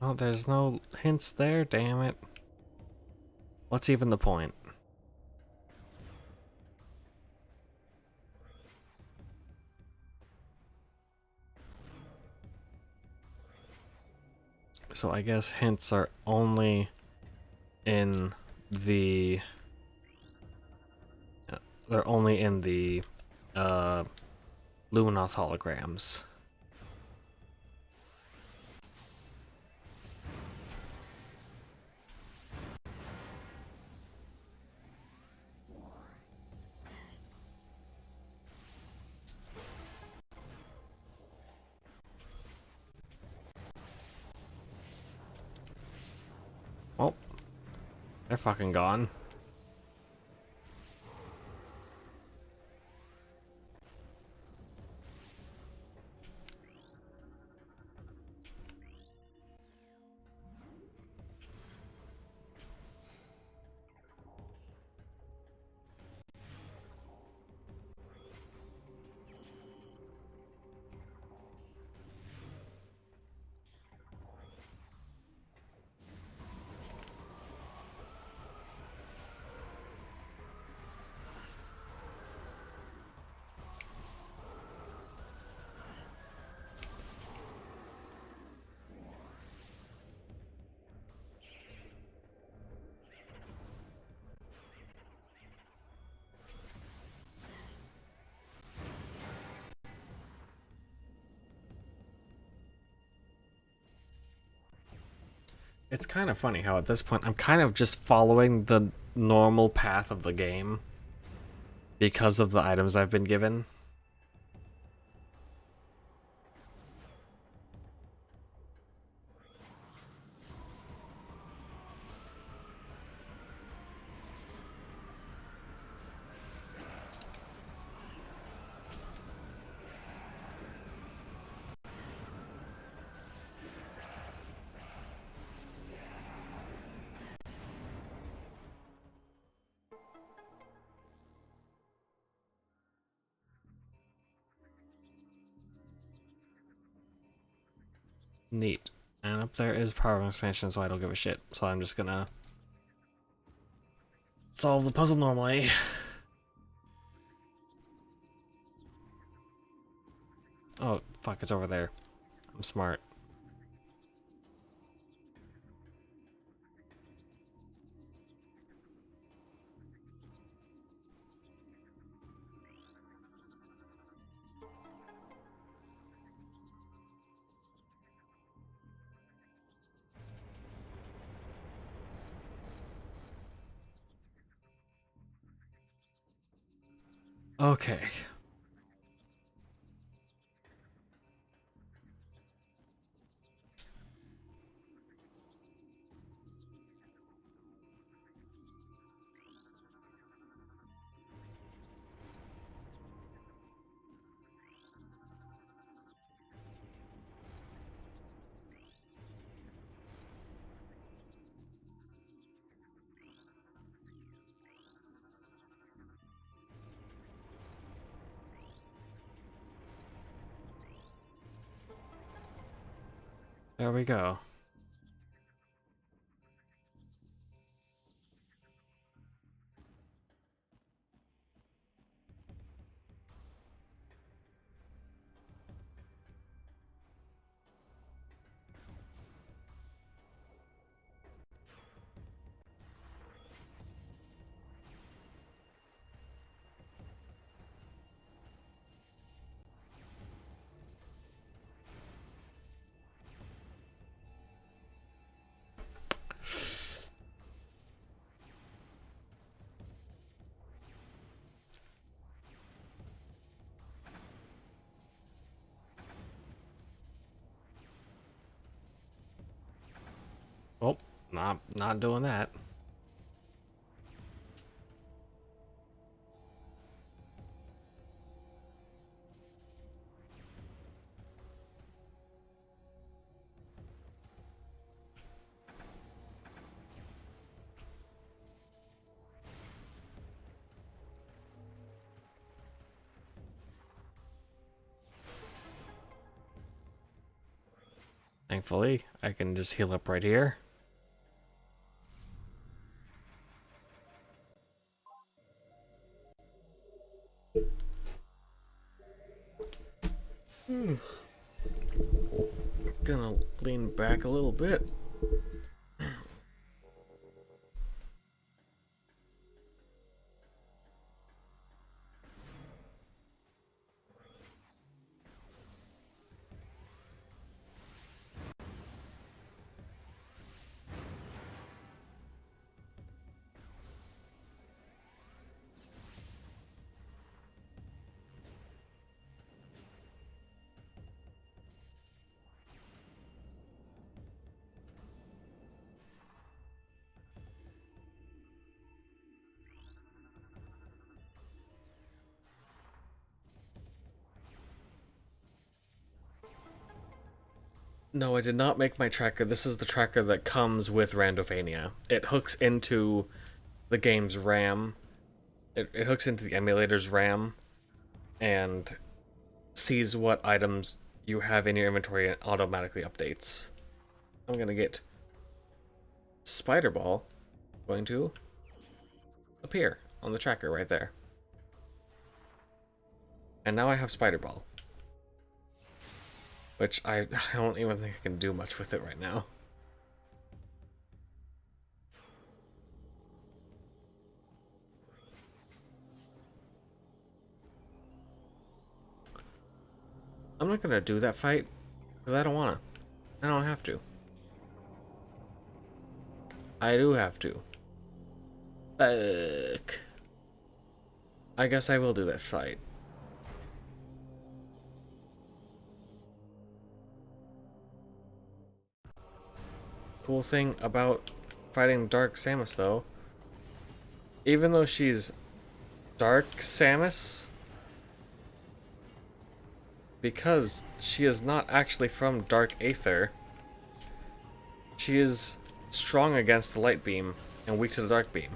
Oh, there's no hints there, damn it. What's even the point? So I guess hints are only in the... They're only in the Luminoth holograms. Oh, they're fucking gone. It's kind of funny how at this point I'm kind of just following the normal path of the game because of the items I've been given. Neat. And up there is power expansion, so I don't give a shit. So I'm just gonna solve the puzzle normally. Oh, fuck, it's over there. I'm smart. Okay. There we go. Oh, not doing that. Thankfully, I can just heal up right here. Gonna lean back a little bit. No, I did not make my tracker. This is the tracker that comes with Randovania. It hooks into the game's RAM. It hooks into the emulator's RAM and sees what items you have in your inventory and automatically updates. I'm gonna get Spider Ball going to appear on the tracker right there. And now I have Spider Ball. Which I don't even think I can do much with it right now. I'm not gonna do that fight, because I don't wanna. I don't have to. I do have to. Fuck. I guess I will do that fight. Cool thing about fighting Dark Samus, though, even though she's Dark Samus, because she is not actually from Dark Aether, she is strong against the light beam and weak to the dark beam.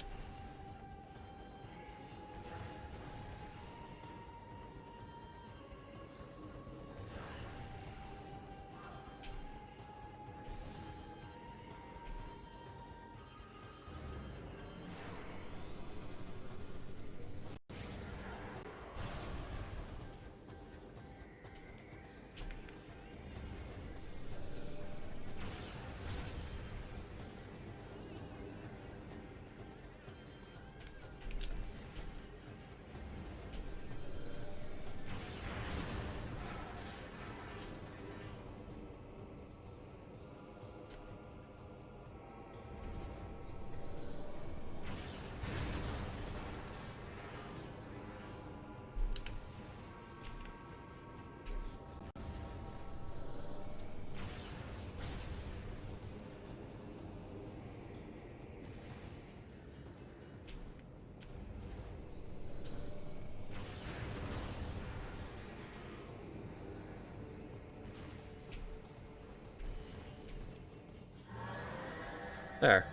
There.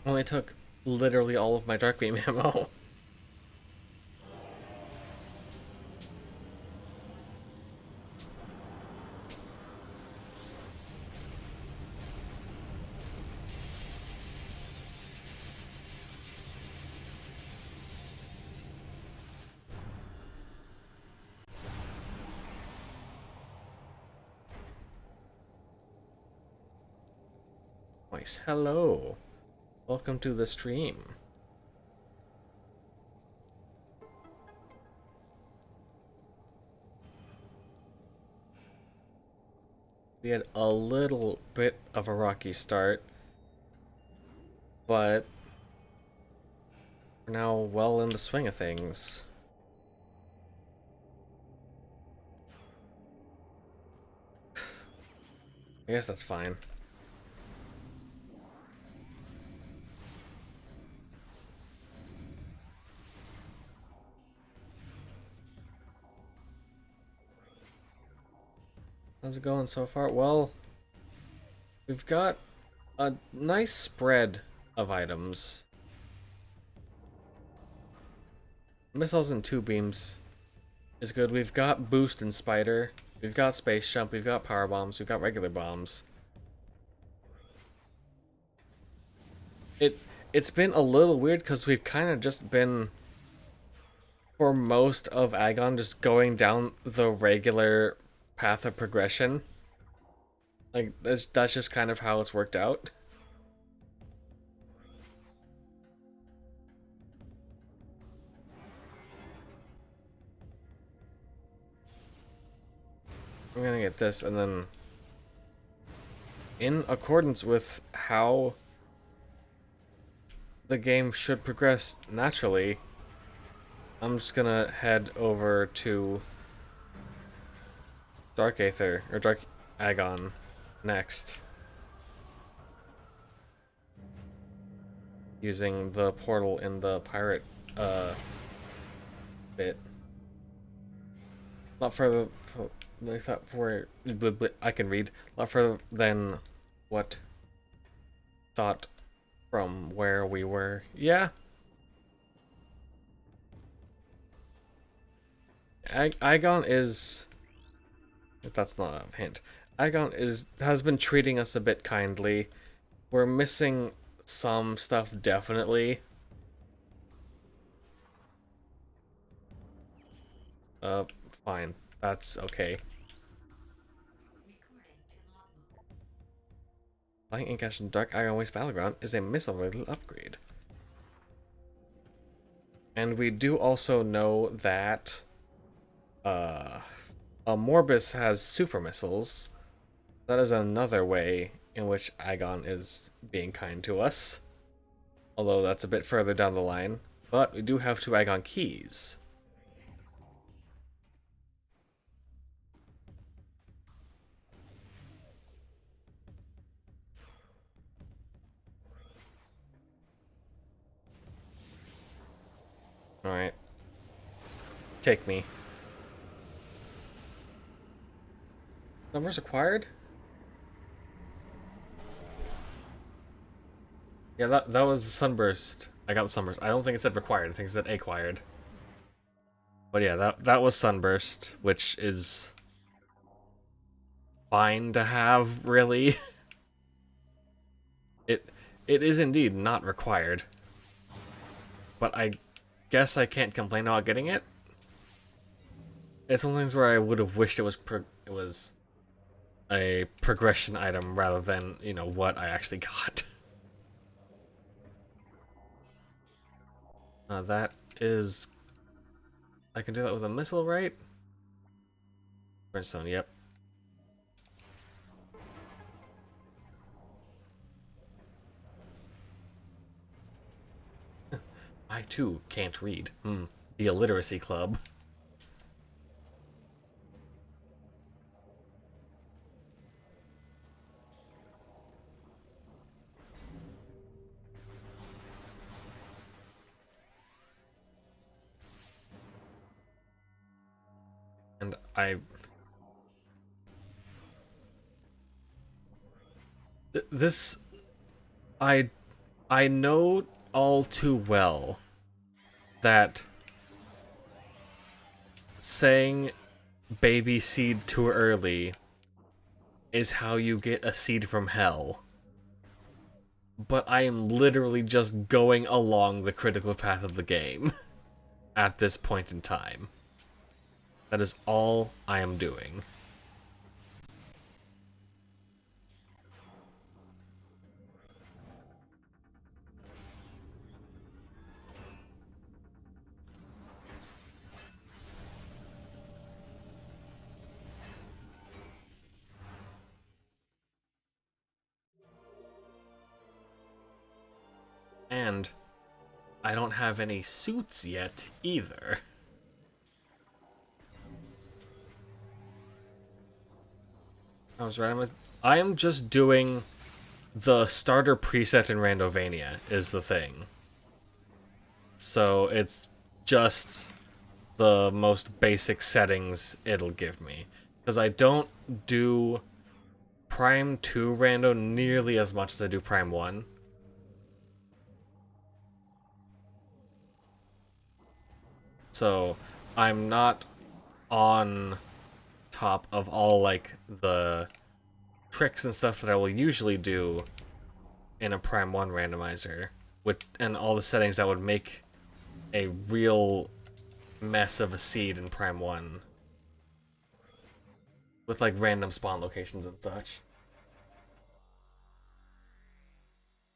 Only took literally all of my dark beam ammo. Nice. Hello. Welcome to the stream. We had a little bit of a rocky start, but we're now well in the swing of things. I guess that's fine. How's it going so far? Well, we've got a nice spread of items. Missiles and two beams is good. We've got boost and spider. We've got space jump. We've got power bombs. We've got regular bombs. It's been a little weird because we've kind of just been, for most of Agon, just going down the regular path of progression. Like that's just kind of how it's worked out. I'm gonna get this, and then in accordance with how the game should progress naturally, I'm just gonna head over to Dark Aether, or Dark Agon, next. Using the portal in the pirate, bit. Not further, I thought for I can read. Not further than what thought from where we were. Yeah. Agon is, if that's not a hint, Agon has been treating us a bit kindly. We're missing some stuff, definitely. Fine. That's okay. Flying Incash in Dark Agon Waste Battleground is a missile-related upgrade. And we do also know that Morbus has super missiles. That is another way in which Agon is being kind to us. Although that's a bit further down the line. But we do have 2 Agon keys. Alright. Take me. Numbers acquired? Yeah, that was the Sunburst. I got the Sunburst. I don't think it said required. I think it said acquired. But yeah, that was Sunburst, which is fine to have, really. It is indeed not required. But I guess I can't complain about getting it. It's one of things where I would have wished it was a progression item rather than, you know, what I actually got. That is... I can do that with a missile, right? Brimstone, yep. I too can't read. The illiteracy club. And this I know all too well that saying baby seed too early is how you get a seed from hell. But I am literally just going along the critical path of the game at this point in time. That is all I am doing. And I don't have any suits yet either. I was right. I am just doing the starter preset in Randovania is the thing. So it's just the most basic settings it'll give me. Because I don't do Prime 2 Rando nearly as much as I do Prime 1. So I'm not on top of all like the tricks and stuff that I will usually do in a Prime 1 randomizer, and all the settings that would make a real mess of a seed in Prime 1 with like random spawn locations and such.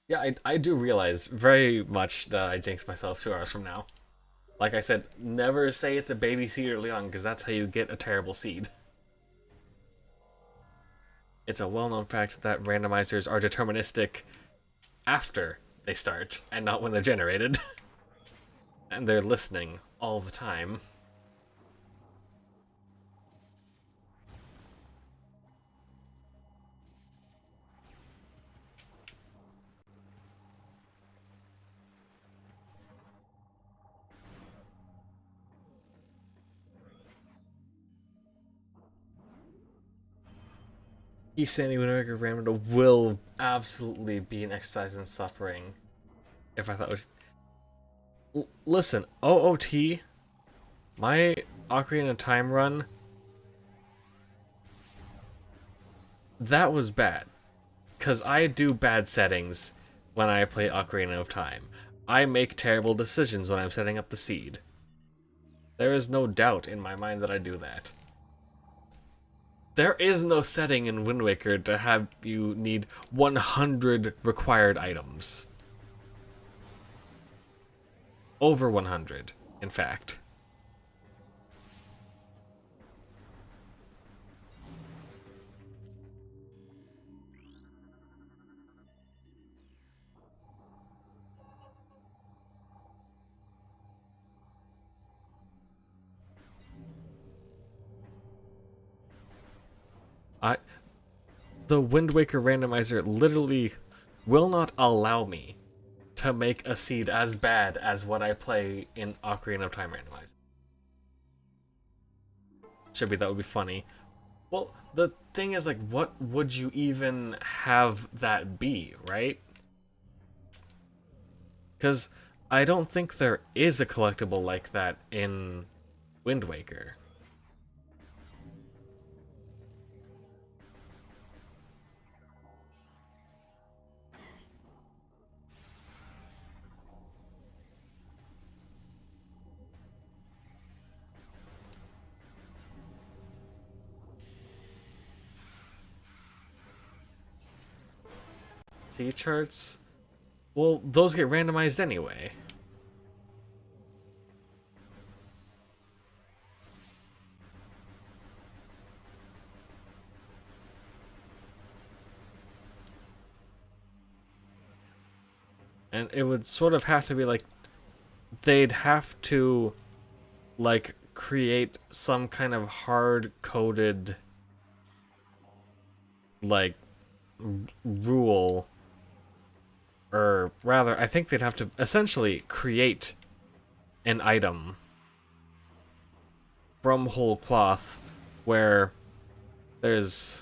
Yeah, I do realize very much that I jinxed myself 2 hours from now. Like I said, never say it's a baby seed early on, because that's how you get a terrible seed. It's a well-known fact that randomizers are deterministic after they start, and not when they're generated. And they're listening all the time. He's saying Winnebago Ramada will absolutely be an exercise in suffering. If I thought it was... Listen, OOT, my Ocarina of Time run, that was bad. Because I do bad settings when I play Ocarina of Time. I make terrible decisions when I'm setting up the seed. There is no doubt in my mind that I do that. There is no setting in Wind Waker to have you need 100 required items. Over 100, in fact. I the Wind Waker randomizer literally will not allow me to make a seed as bad as what I play in Ocarina of Time randomizer. That would be funny. Well, the thing is, like, what would you even have that be, right? Because I don't think there is a collectible like that in Wind Waker. C charts? Well, those get randomized anyway. And it would sort of have to be like, they'd have to, like, create some kind of hard-coded, like, rule. Or rather, I think they'd have to essentially create an item from whole cloth where there's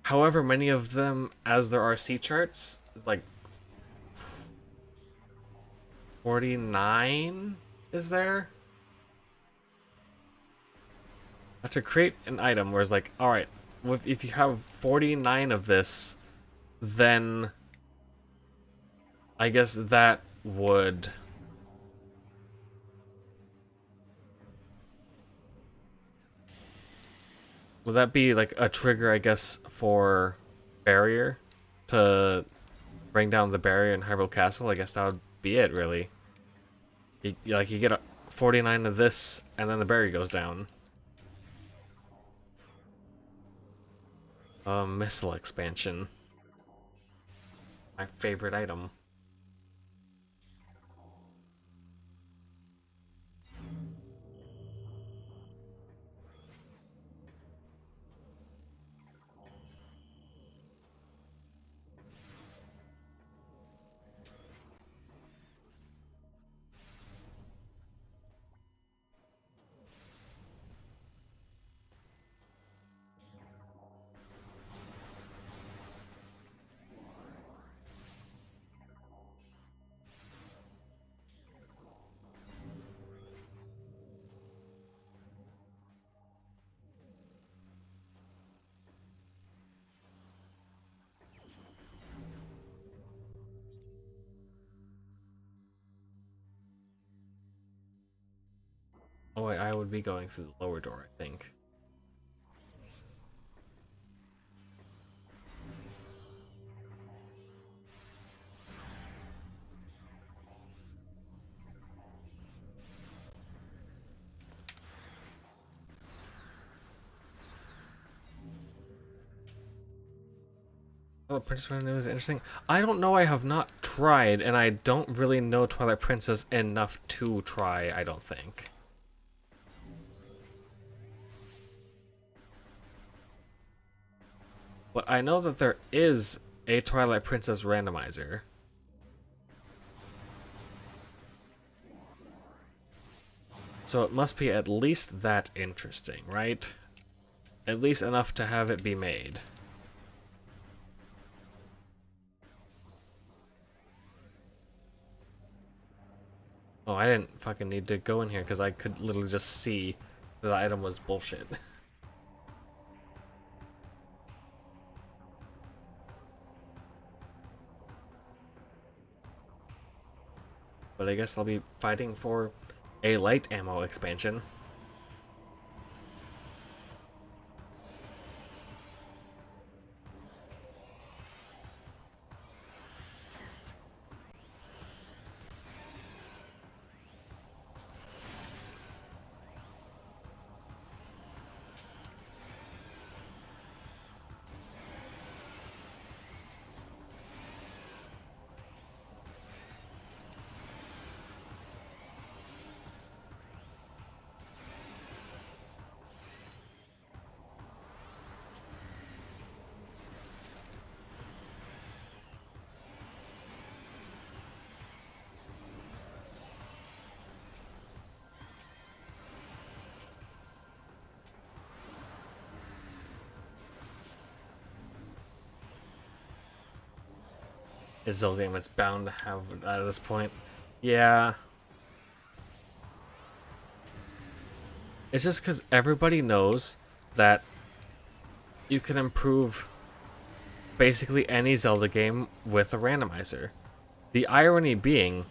however many of them as there are C charts, like 49 is there? To create an item where it's like, alright, if you have 49 of this, then I guess that would that be like a trigger, I guess, for barrier to bring down the barrier in Hyrule Castle? I guess that would be it, really. You get 49 of this, and then the barrier goes down. Missile expansion. My favorite item. Oh wait, I would be going through the lower door, I think. Oh, Princess Randomness is interesting. I don't know, I have not tried, and I don't really know Twilight Princess enough to try, I don't think. But I know that there is a Twilight Princess randomizer. So it must be at least that interesting, right? At least enough to have it be made. Oh, I didn't fucking need to go in here because I could literally just see that the item was bullshit. But I guess I'll be fighting for a light ammo expansion. a Zelda game. It's bound to have it at this point. Yeah. It's just because everybody knows that you can improve basically any Zelda game with a randomizer. The irony being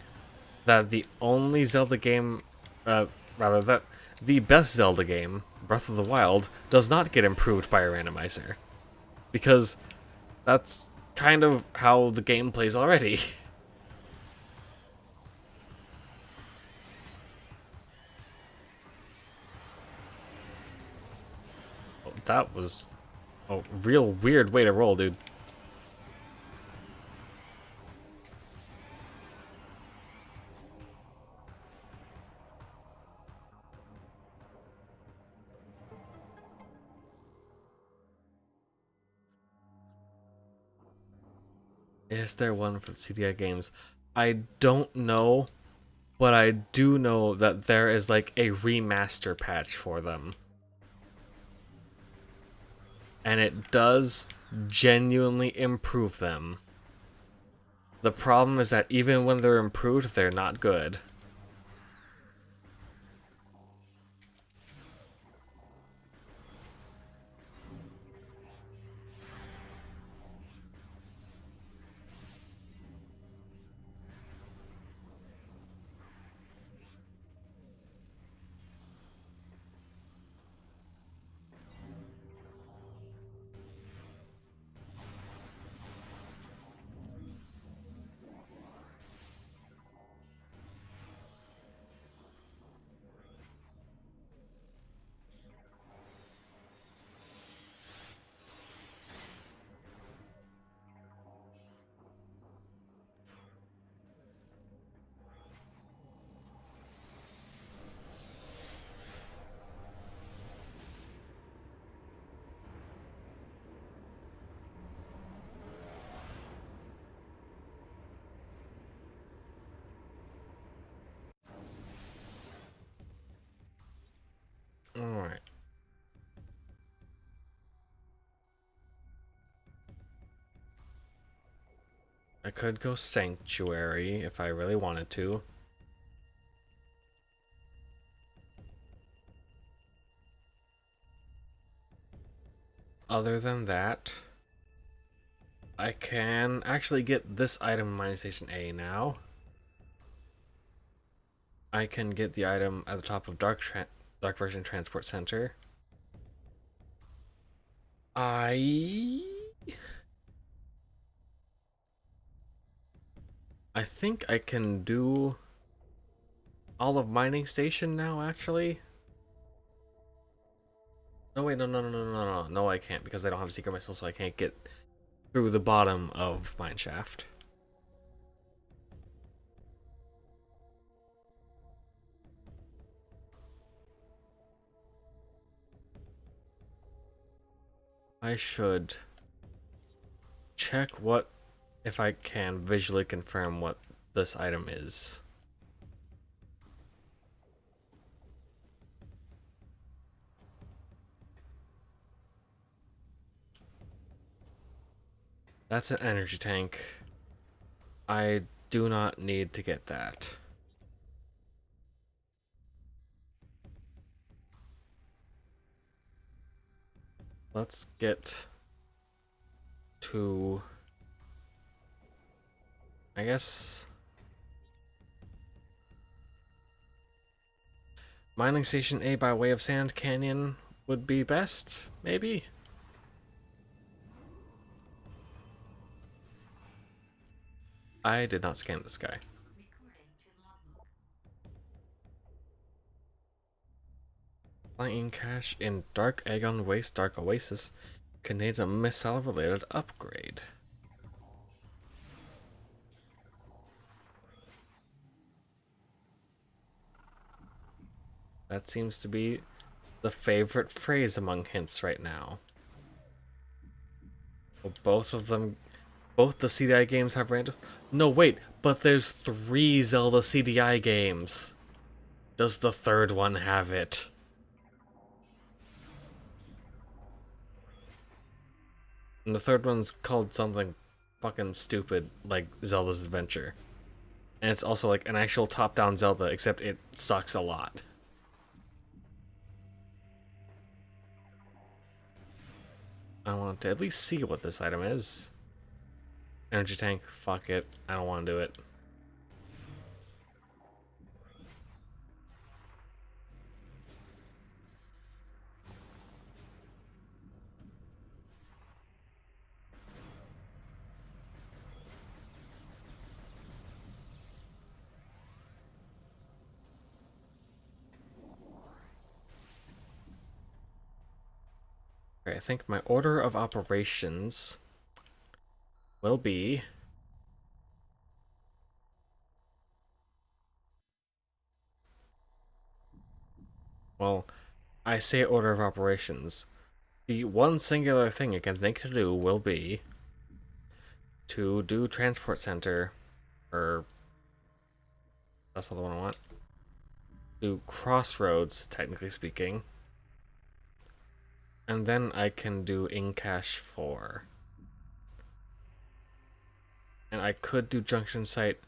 that the only Zelda game, rather, that the best Zelda game, Breath of the Wild, does not get improved by a randomizer. Because that's kind of how the game plays already. Oh, that was a real weird way to roll, dude. Is there one for the CDI games? I don't know, but I do know that there is like a remaster patch for them. And it does genuinely improve them. The problem is that even when they're improved, they're not good. Alright. I could go Sanctuary if I really wanted to. Other than that, I can actually get this item in Mining Station A now. I can get the item at the top of Dark Version Transport Center. I think I can do all of Mining Station now, actually. No, wait, no. No, I can't, because I don't have a secret missile, so I can't get through the bottom of Mineshaft. I should check if I can visually confirm what this item is. That's an energy tank. I do not need to get that. Let's get to, I guess, Mining Station A by way of Sand Canyon would be best, maybe? I did not scan this guy. Flying cache in Dark Agon Waste Dark Oasis contains a missile-related upgrade. That seems to be the favorite phrase among hints right now. Well, both the CDI games have random. No, wait, but there's 3 Zelda CDI games. Does the third one have it? And the third one's called something fucking stupid like Zelda's Adventure. And it's also like an actual top-down Zelda, except it sucks a lot. I want to at least see what this item is. Energy tank, fuck it. I don't want to do it. Okay, I think my order of operations will be... Well, I say order of operations. The one singular thing I can think to do will be to do transport center, or that's not the one I want. Do crossroads, technically speaking. And then I can do Incash 4. And I could do junction site,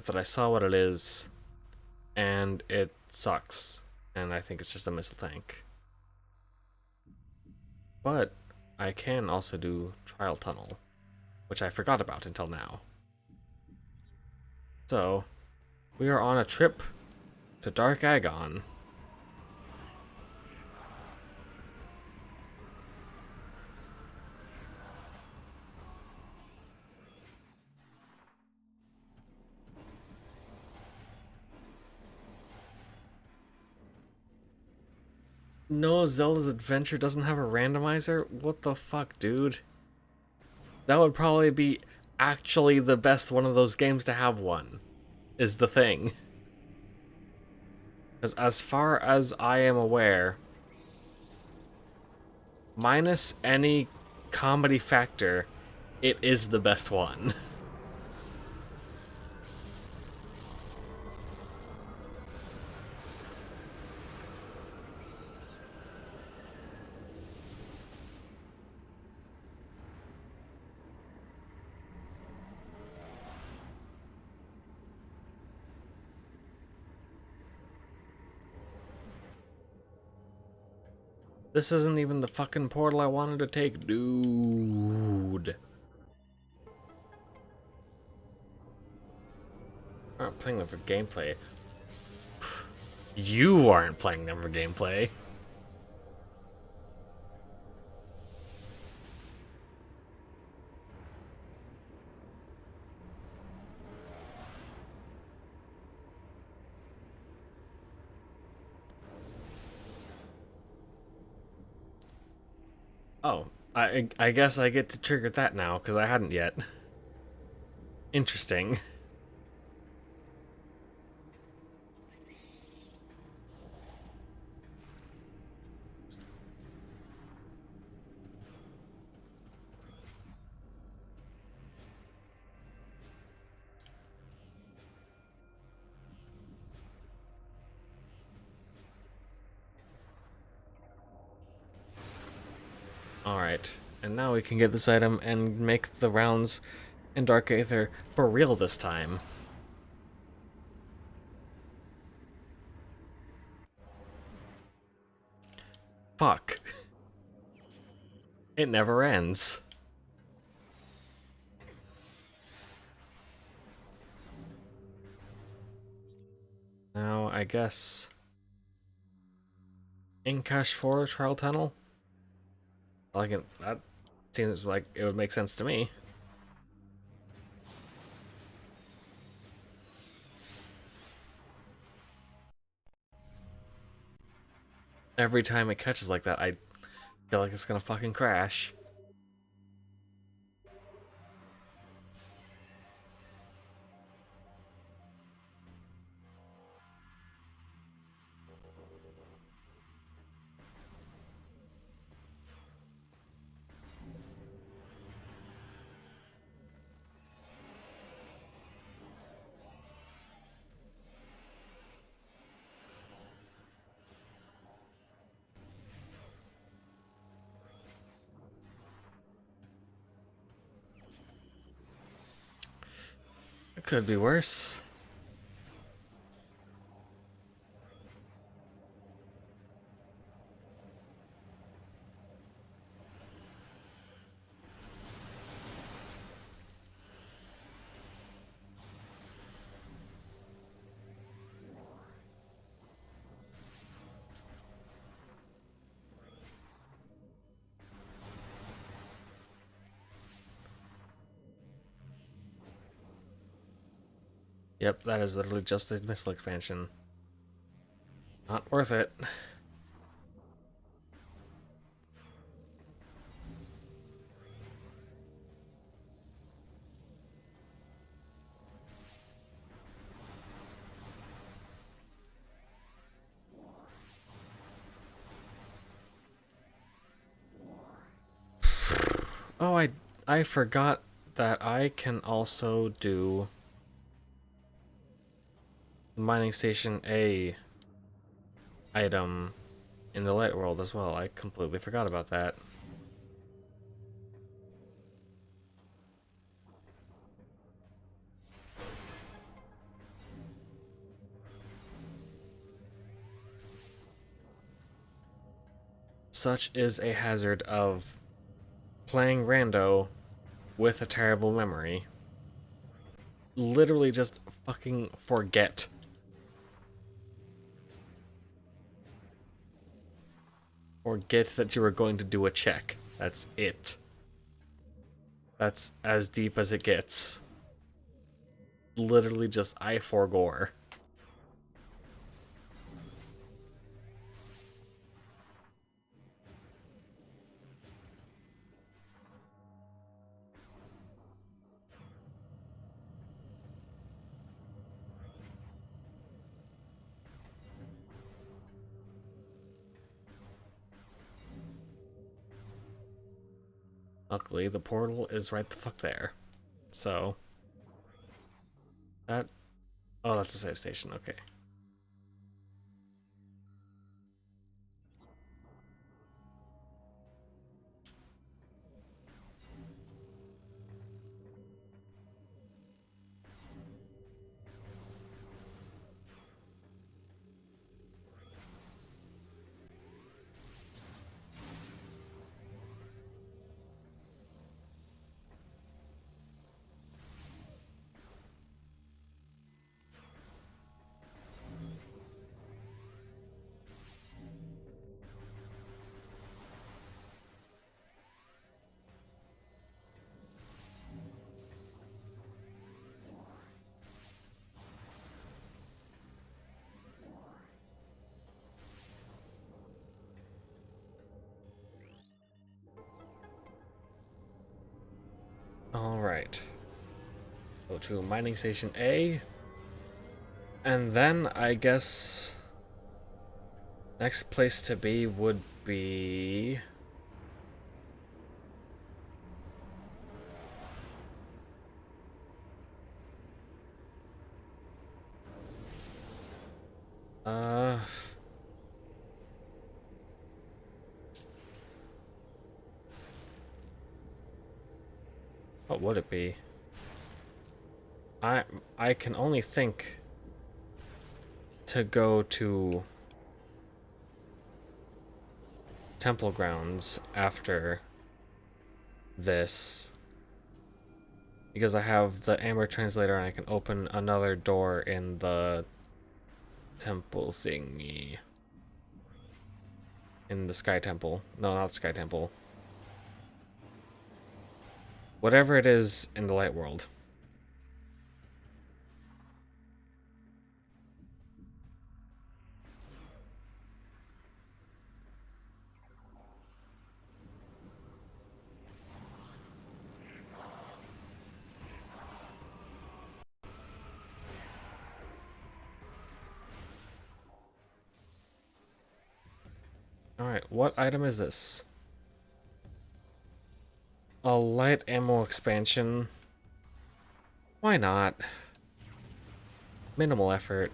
but I saw what it is, and it sucks. And I think it's just a missile tank. But I can also do trial tunnel, which I forgot about until now. So, we are on a trip to Dark Agon. No, Zelda's Adventure doesn't have a randomizer? What the fuck, dude? That would probably be actually the best one of those games to have one, is the thing. Because as far as I am aware, minus any comedy factor, it is the best one. This isn't even the fucking portal I wanted to take, dude. I'm not playing them for gameplay. You aren't playing them for gameplay. Oh, I guess I get to trigger that now, because I hadn't yet. Interesting. Alright, and now we can get this item and make the rounds in Dark Aether for real this time. Fuck. It never ends. Now, I guess... Incash 4 Trial Tunnel? That seems like it would make sense to me. Every time it catches like that, I feel like it's gonna fucking crash. Could be worse. Yep, that is literally just a missile expansion. Not worth it. Oh, I forgot that I can also do mining station A item in the light world as well. I completely forgot about that. Such is a hazard of playing rando with a terrible memory. Literally just fucking forget. Forget that you were going to do a check. That's it. That's as deep as it gets. Literally just I forgore. Luckily, the portal is right the fuck there. So... that... oh, that's a save station, okay. Alright. Go to mining station A. And then, I guess... next place to be would be... what would it be? I can only think to go to temple grounds after this, because I have the Amber translator and I can open another door in the temple thingy. In the Sky Temple. No, not the Sky Temple. Whatever it is in the light world. Alright, what item is this? A light ammo expansion. Why not? Minimal effort.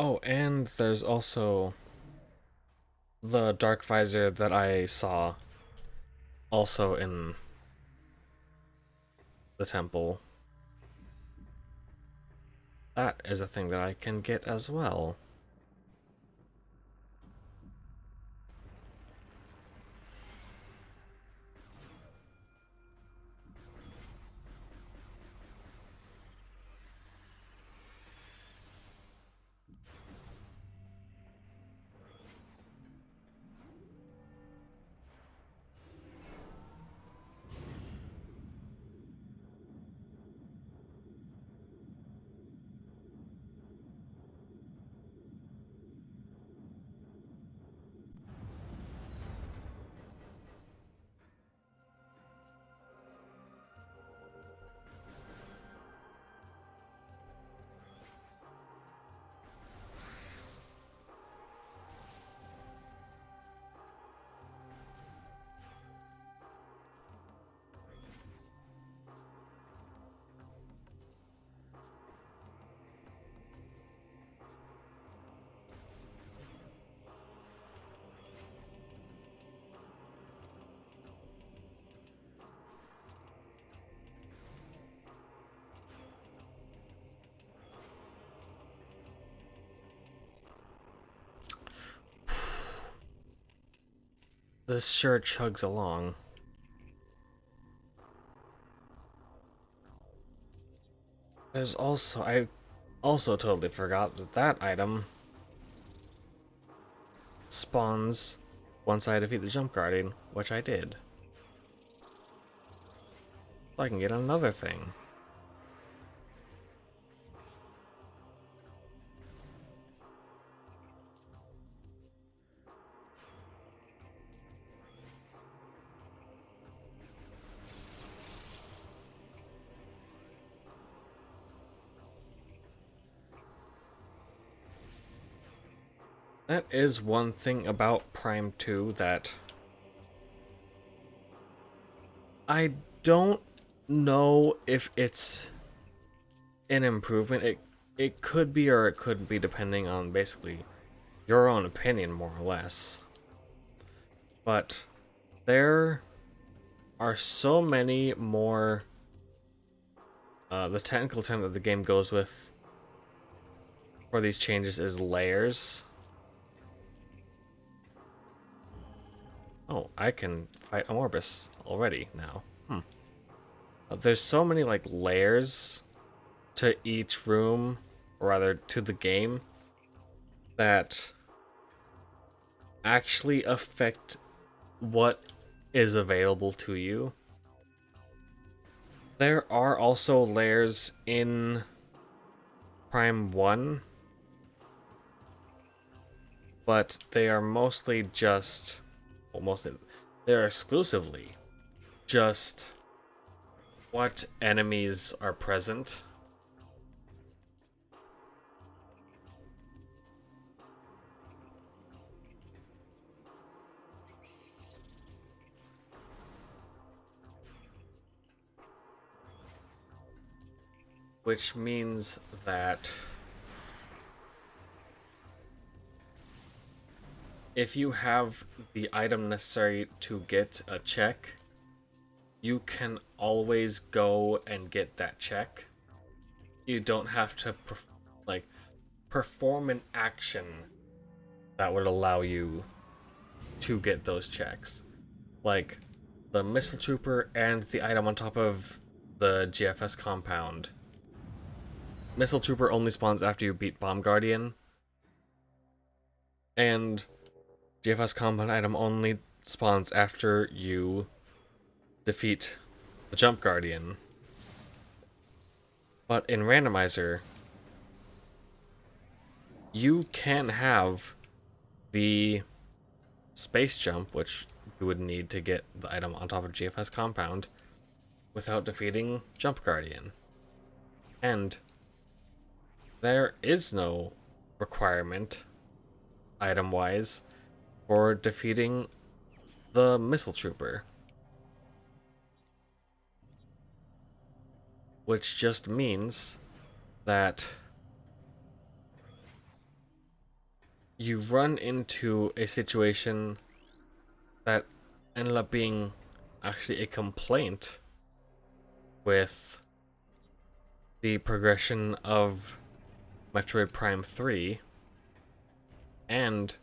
Oh, and there's also the dark visor that I saw also in the temple. That is a thing that I can get as well. This sure chugs along. There's also, I also totally forgot that that item spawns once I defeat the jump guardian, which I did. So I can get another thing. That is one thing about Prime 2 that I don't know if it's an improvement. It could be or it couldn't be depending on basically your own opinion more or less. But there are so many more the technical term that the game goes with for these changes is layers. Oh, I can fight a Morbus already now. There's so many like layers to each room, or rather to the game, that actually affect what is available to you. There are also layers in Prime 1, but they are mostly just, well, mostly, they're exclusively just what enemies are present. Which means that if you have the item necessary to get a check, you can always go and get that check. You don't have to perform an action that would allow you to get those checks. Like the missile trooper and the item on top of the GFS compound. Missile trooper only spawns after you beat Bomb Guardian, and GFS compound item only spawns after you defeat the Jump Guardian. But in Randomizer, you can have the space jump, which you would need to get the item on top of GFS compound, without defeating Jump Guardian. And there is no requirement, item-wise, for defeating the Missile Trooper. Which just means that you run into a situation that ended up being actually a complaint with the progression of Metroid Prime 3 and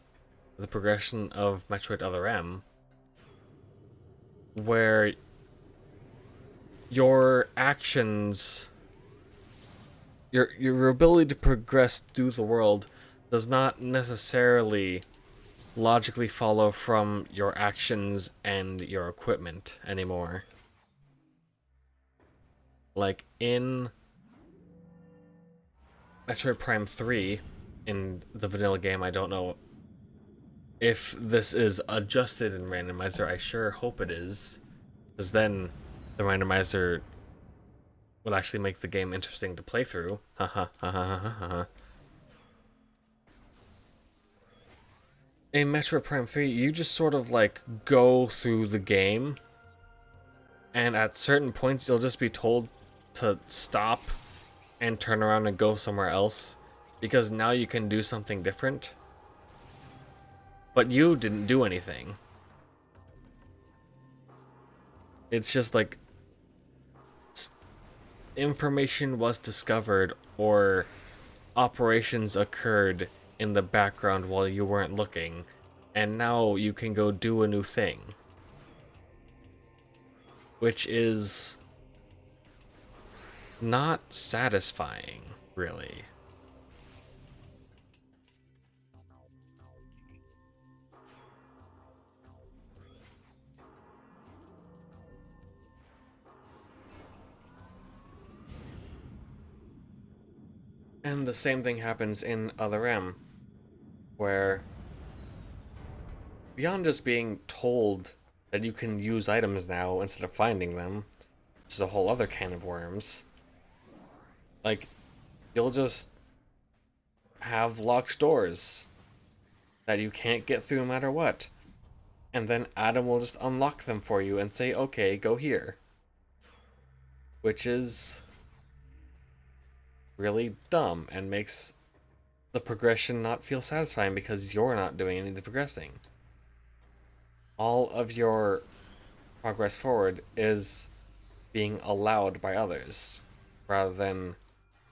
the progression of Metroid Other M, where your actions, your ability to progress through the world does not necessarily logically follow from your actions and your equipment anymore. Like in Metroid Prime 3, in the vanilla game, I don't know if this is adjusted in Randomizer. I sure hope it is, because then the Randomizer would actually make the game interesting to play through. Haha, haha, haha. In Metroid Prime 3, you just sort of like go through the game, and at certain points, you'll just be told to stop and turn around and go somewhere else because now you can do something different. But you didn't do anything. It's just like information was discovered or operations occurred in the background while you weren't looking, and now you can go do a new thing. Which is not satisfying, really. And the same thing happens in Other M, where beyond just being told that you can use items now instead of finding them, which is a whole other can of worms, like, you'll just have locked doors that you can't get through no matter what. And then Adam will just unlock them for you and say, okay, go here. Which is really dumb and makes the progression not feel satisfying because you're not doing any of the progressing. All of your progress forward is being allowed by others rather than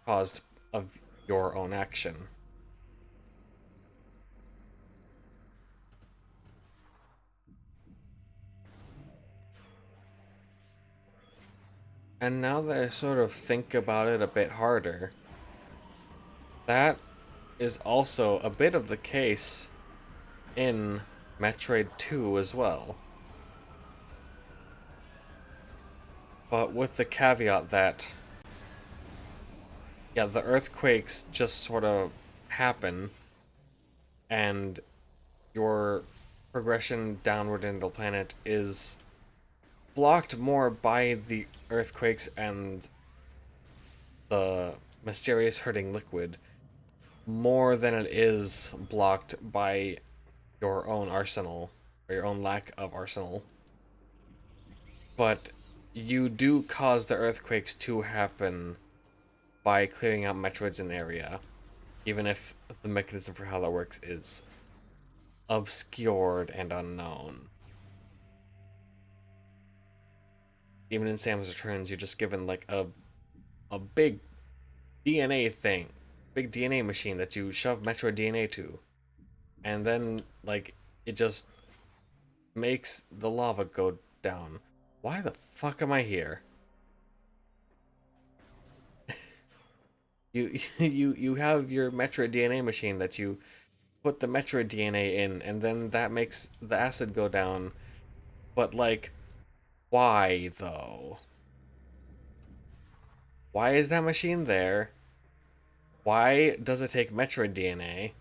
caused of your own action. And now that I sort of think about it a bit harder, that is also a bit of the case in Metroid 2 as well. But with the caveat that, yeah, the earthquakes just sort of happen, and your progression downward into the planet is blocked more by the earthquakes and the mysterious hurting liquid more than it is blocked by your own arsenal, or your own lack of arsenal. But you do cause the earthquakes to happen by clearing out Metroids in the area, even if the mechanism for how that works is obscured and unknown. Even in Samus Returns, you're just given like a big DNA thing, big DNA machine that you shove Metroid DNA to, and then like it just makes the lava go down. Why the fuck am I here? You have your Metroid DNA machine that you put the Metroid DNA in, and then that makes the acid go down. But like, why though? Why is that machine there? Why does it take Metroid DNA?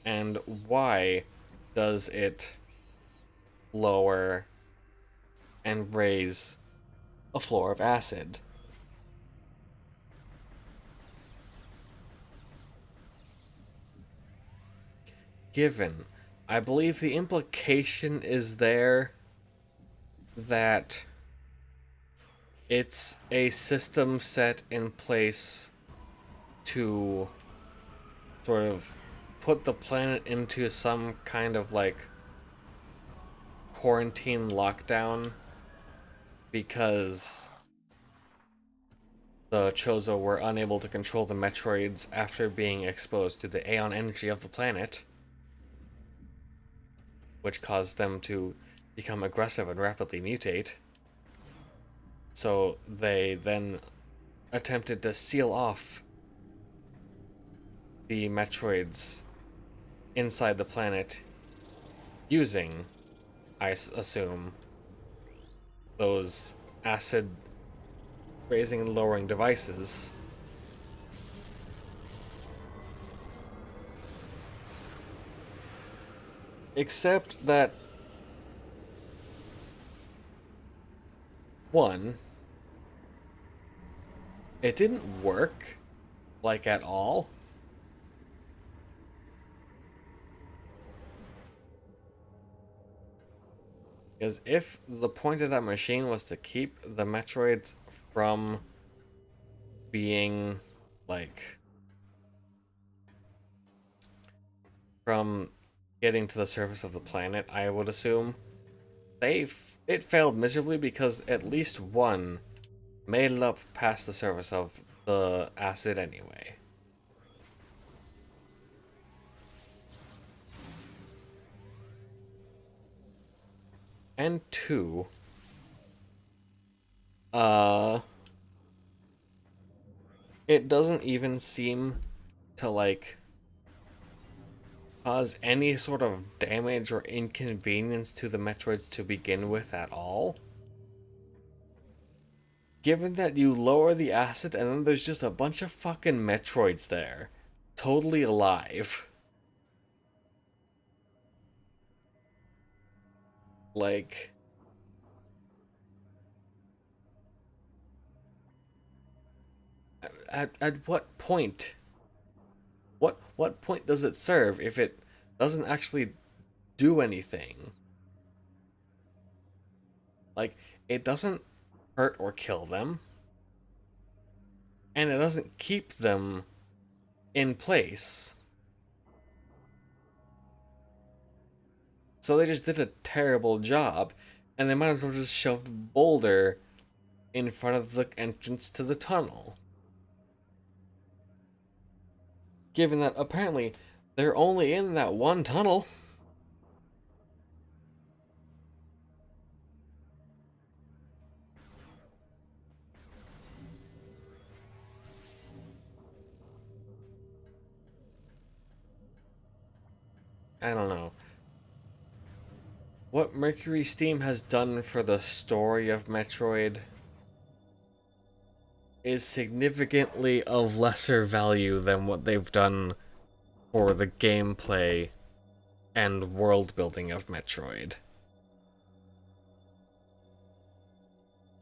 And why does it lower and raise a floor of acid? Given, I believe the implication is there that it's a system set in place to sort of put the planet into some kind of like quarantine lockdown because the Chozo were unable to control the Metroids after being exposed to the Aeon energy of the planet, which caused them to become aggressive and rapidly mutate. So they then attempted to seal off the Metroids inside the planet using, I assume, those acid raising and lowering devices. Except that, one, it didn't work, like, at all. Because if the point of that machine was to keep the Metroids from being, like, from getting to the surface of the planet, I would assume, it failed miserably because at least one made it up past the surface of the acid anyway. And two, it doesn't even seem to, like, cause any sort of damage or inconvenience to the Metroids to begin with at all. Given that you lower the acid and then there's just a bunch of fucking Metroids there, totally alive. Like, at what point? What point does it serve if it doesn't actually do anything? Like, it doesn't hurt or kill them, and it doesn't keep them in place. So they just did a terrible job, and they might as well just shoved Boulder in front of the entrance to the tunnel. Given that apparently they're only in that one tunnel. I don't know. What Mercury Steam has done for the story of Metroid is significantly of lesser value than what they've done for the gameplay and world building of Metroid.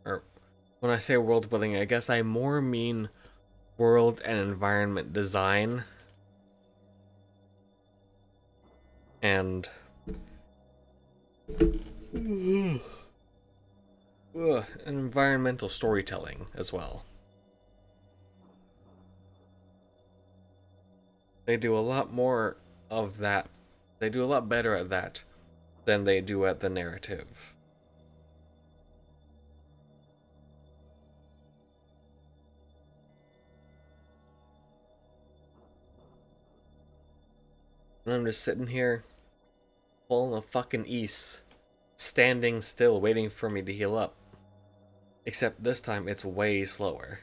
Or, when I say world building, I guess I more mean world and environment design. And environmental storytelling as well. They do a lot more of that. They do a lot better at that than they do at the narrative. And I'm just sitting here, pulling a fucking East, standing still, waiting for me to heal up. Except this time it's way slower.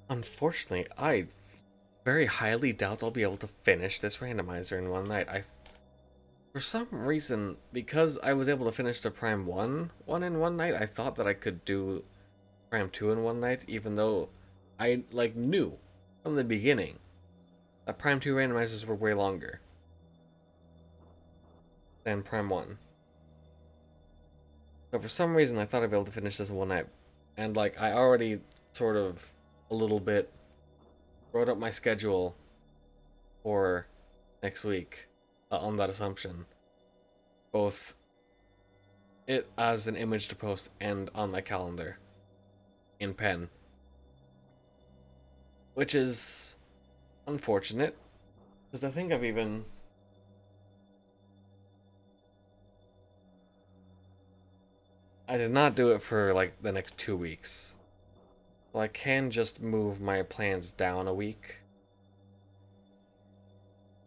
Unfortunately, I very highly doubt I'll be able to finish this randomizer in one night. For some reason, because I was able to finish the Prime 1 one in one night, I thought that I could do Prime 2 in one night, even though I, like, knew from the beginning that Prime 2 randomizers were way longer than Prime 1. So for some reason, I thought I'd be able to finish this in one night. And, like, I already sort of a little bit, wrote up my schedule for next week on that assumption, both it as an image to post and on my calendar in pen, which is unfortunate because I think I did not do it for like the next 2 weeks. So I can just move my plans down a week.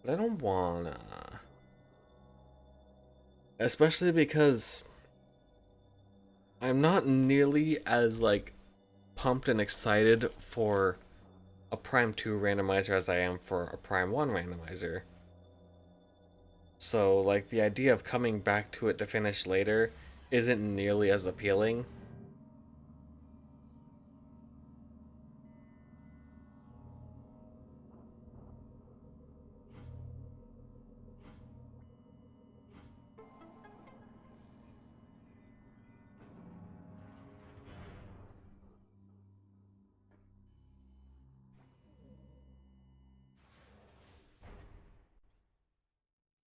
But I don't wanna. Especially because I'm not nearly as like pumped and excited for a Prime 2 randomizer as I am for a Prime 1 randomizer. So like the idea of coming back to it to finish later isn't nearly as appealing.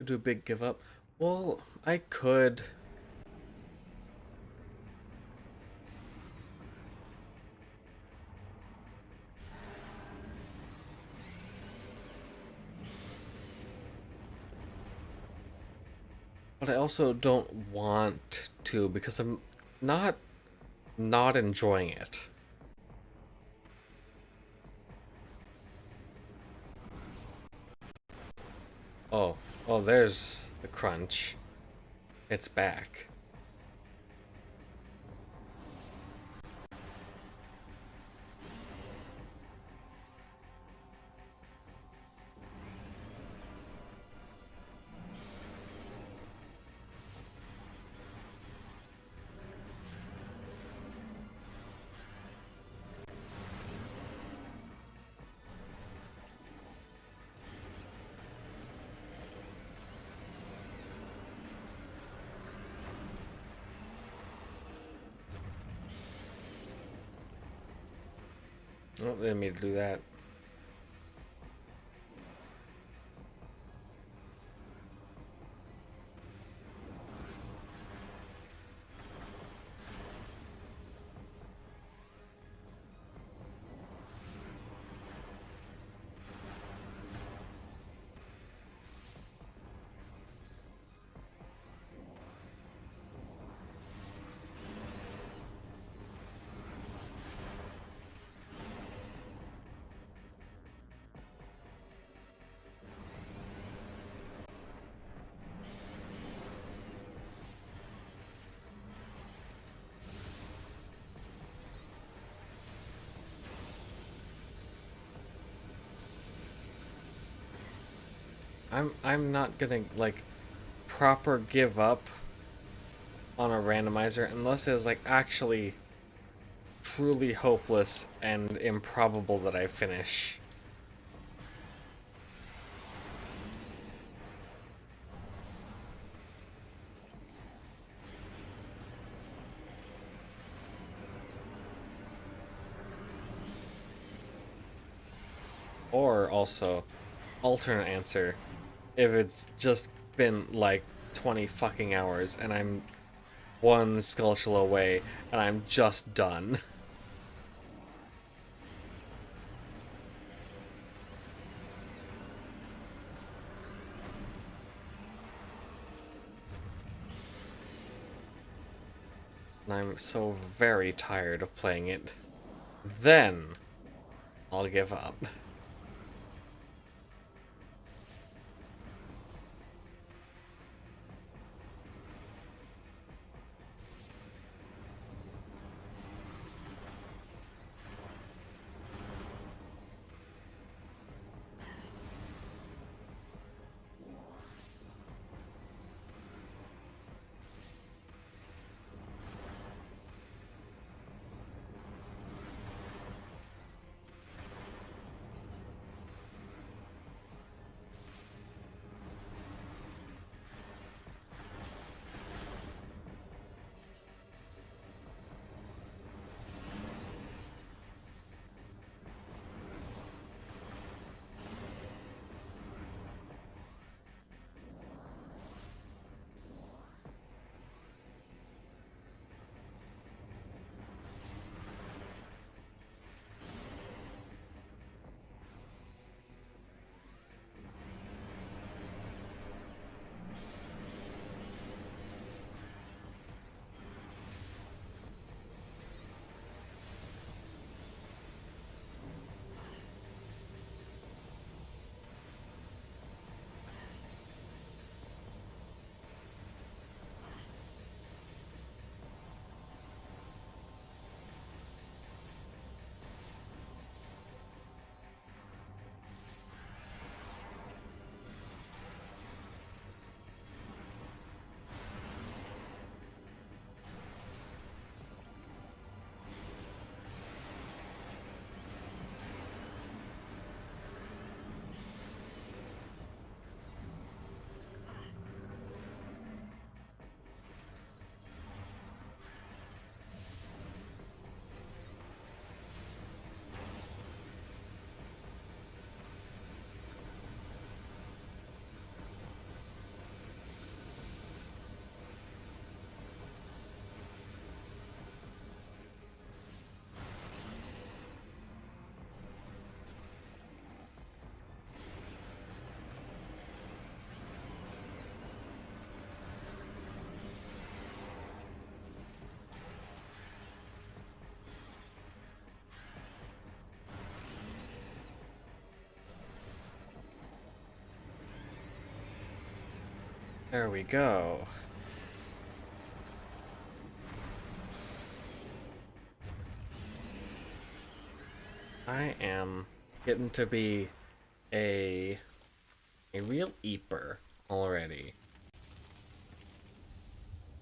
Do a big give up. Well, I could. But I also don't want to because I'm not not enjoying it. Oh, oh, there's the crunch. It's back. Oh, they didn't mean to do that. I'm not gonna like proper give up on a randomizer unless it's like actually truly hopeless and improbable that I finish. Or also, alternate answer, if it's just been like 20 fucking hours and I'm one skull shell away and I'm just done. And I'm so very tired of playing it. Then I'll give up. There we go. I am getting to be a real eeper already.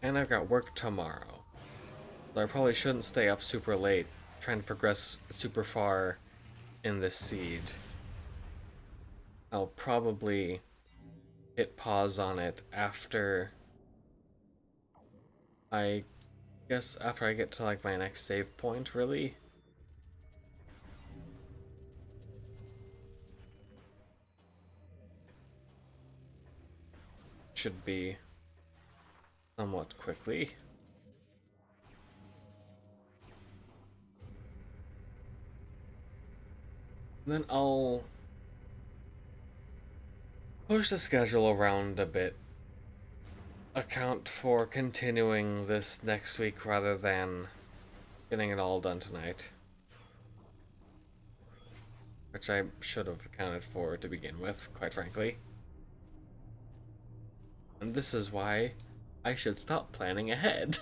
And I've got work tomorrow. So I probably shouldn't stay up super late trying to progress super far in this seed. I'll probably hit pause on it after I guess after I get to like my next save point, really. Should be somewhat quickly. Then I'll push the schedule around a bit, account for continuing this next week rather than getting it all done tonight. Which I should have accounted for to begin with, quite frankly. And this is why I should stop planning ahead.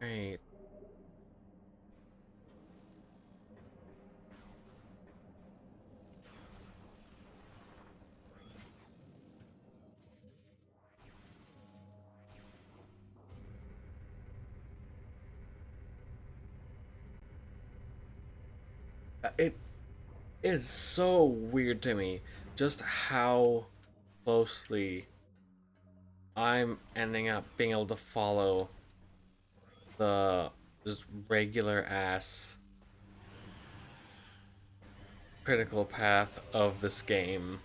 Right. It is so weird to me just how closely I'm ending up being able to follow the just regular ass critical path of this game.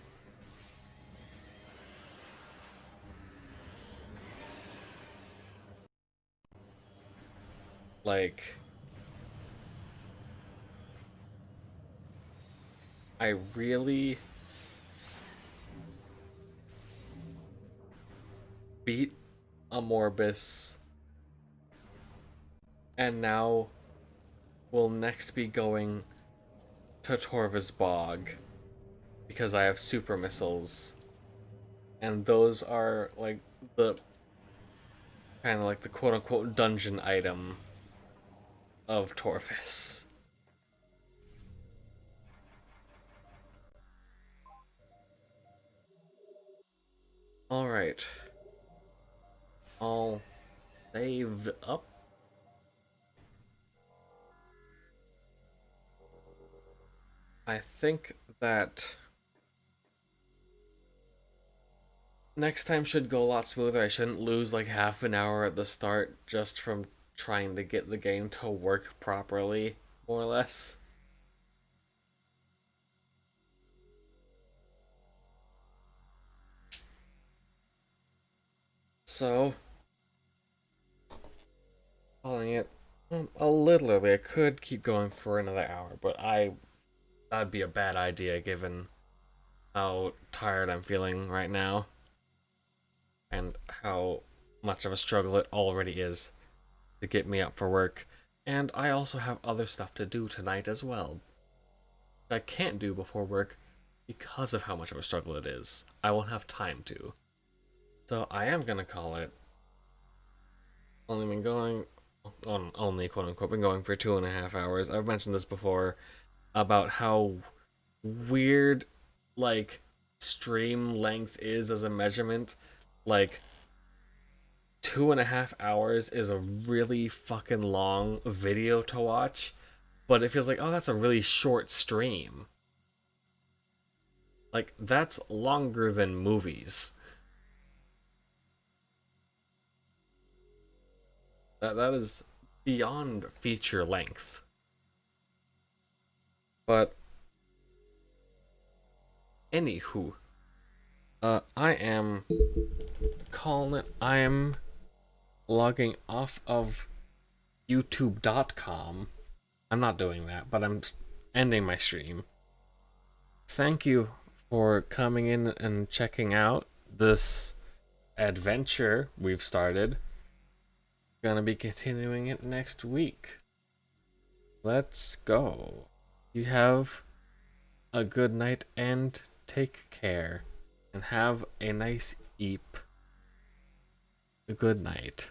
Like, I really beat Amorbis, and now will next be going to Torva's Bog because I have super missiles, and those are like the kind of like the quote unquote dungeon item of Torvis. Alright. All saved up. I think that next time should go a lot smoother. I shouldn't lose like half an hour at the start just from trying to get the game to work properly, more or less. So, calling it a little early. I could keep going for another hour, but that'd be a bad idea given how tired I'm feeling right now and how much of a struggle it already is to get me up for work. And I also have other stuff to do tonight as well that I can't do before work because of how much of a struggle it is. I won't have time to. So I am gonna call it. Only been going on only quote unquote been going for 2.5 hours. I've mentioned this before about how weird like stream length is as a measurement. Like 2.5 hours is a really fucking long video to watch, but it feels like, oh, that's a really short stream. Like, that's longer than movies. That is beyond feature length. But anywho, I am calling it. I am logging off of YouTube.com. I'm not doing that, but I'm ending my stream. Thank you for coming in and checking out this adventure we've started. Gonna be continuing it next week. Let's go. You have a good night and take care. And have a nice eep. Good night.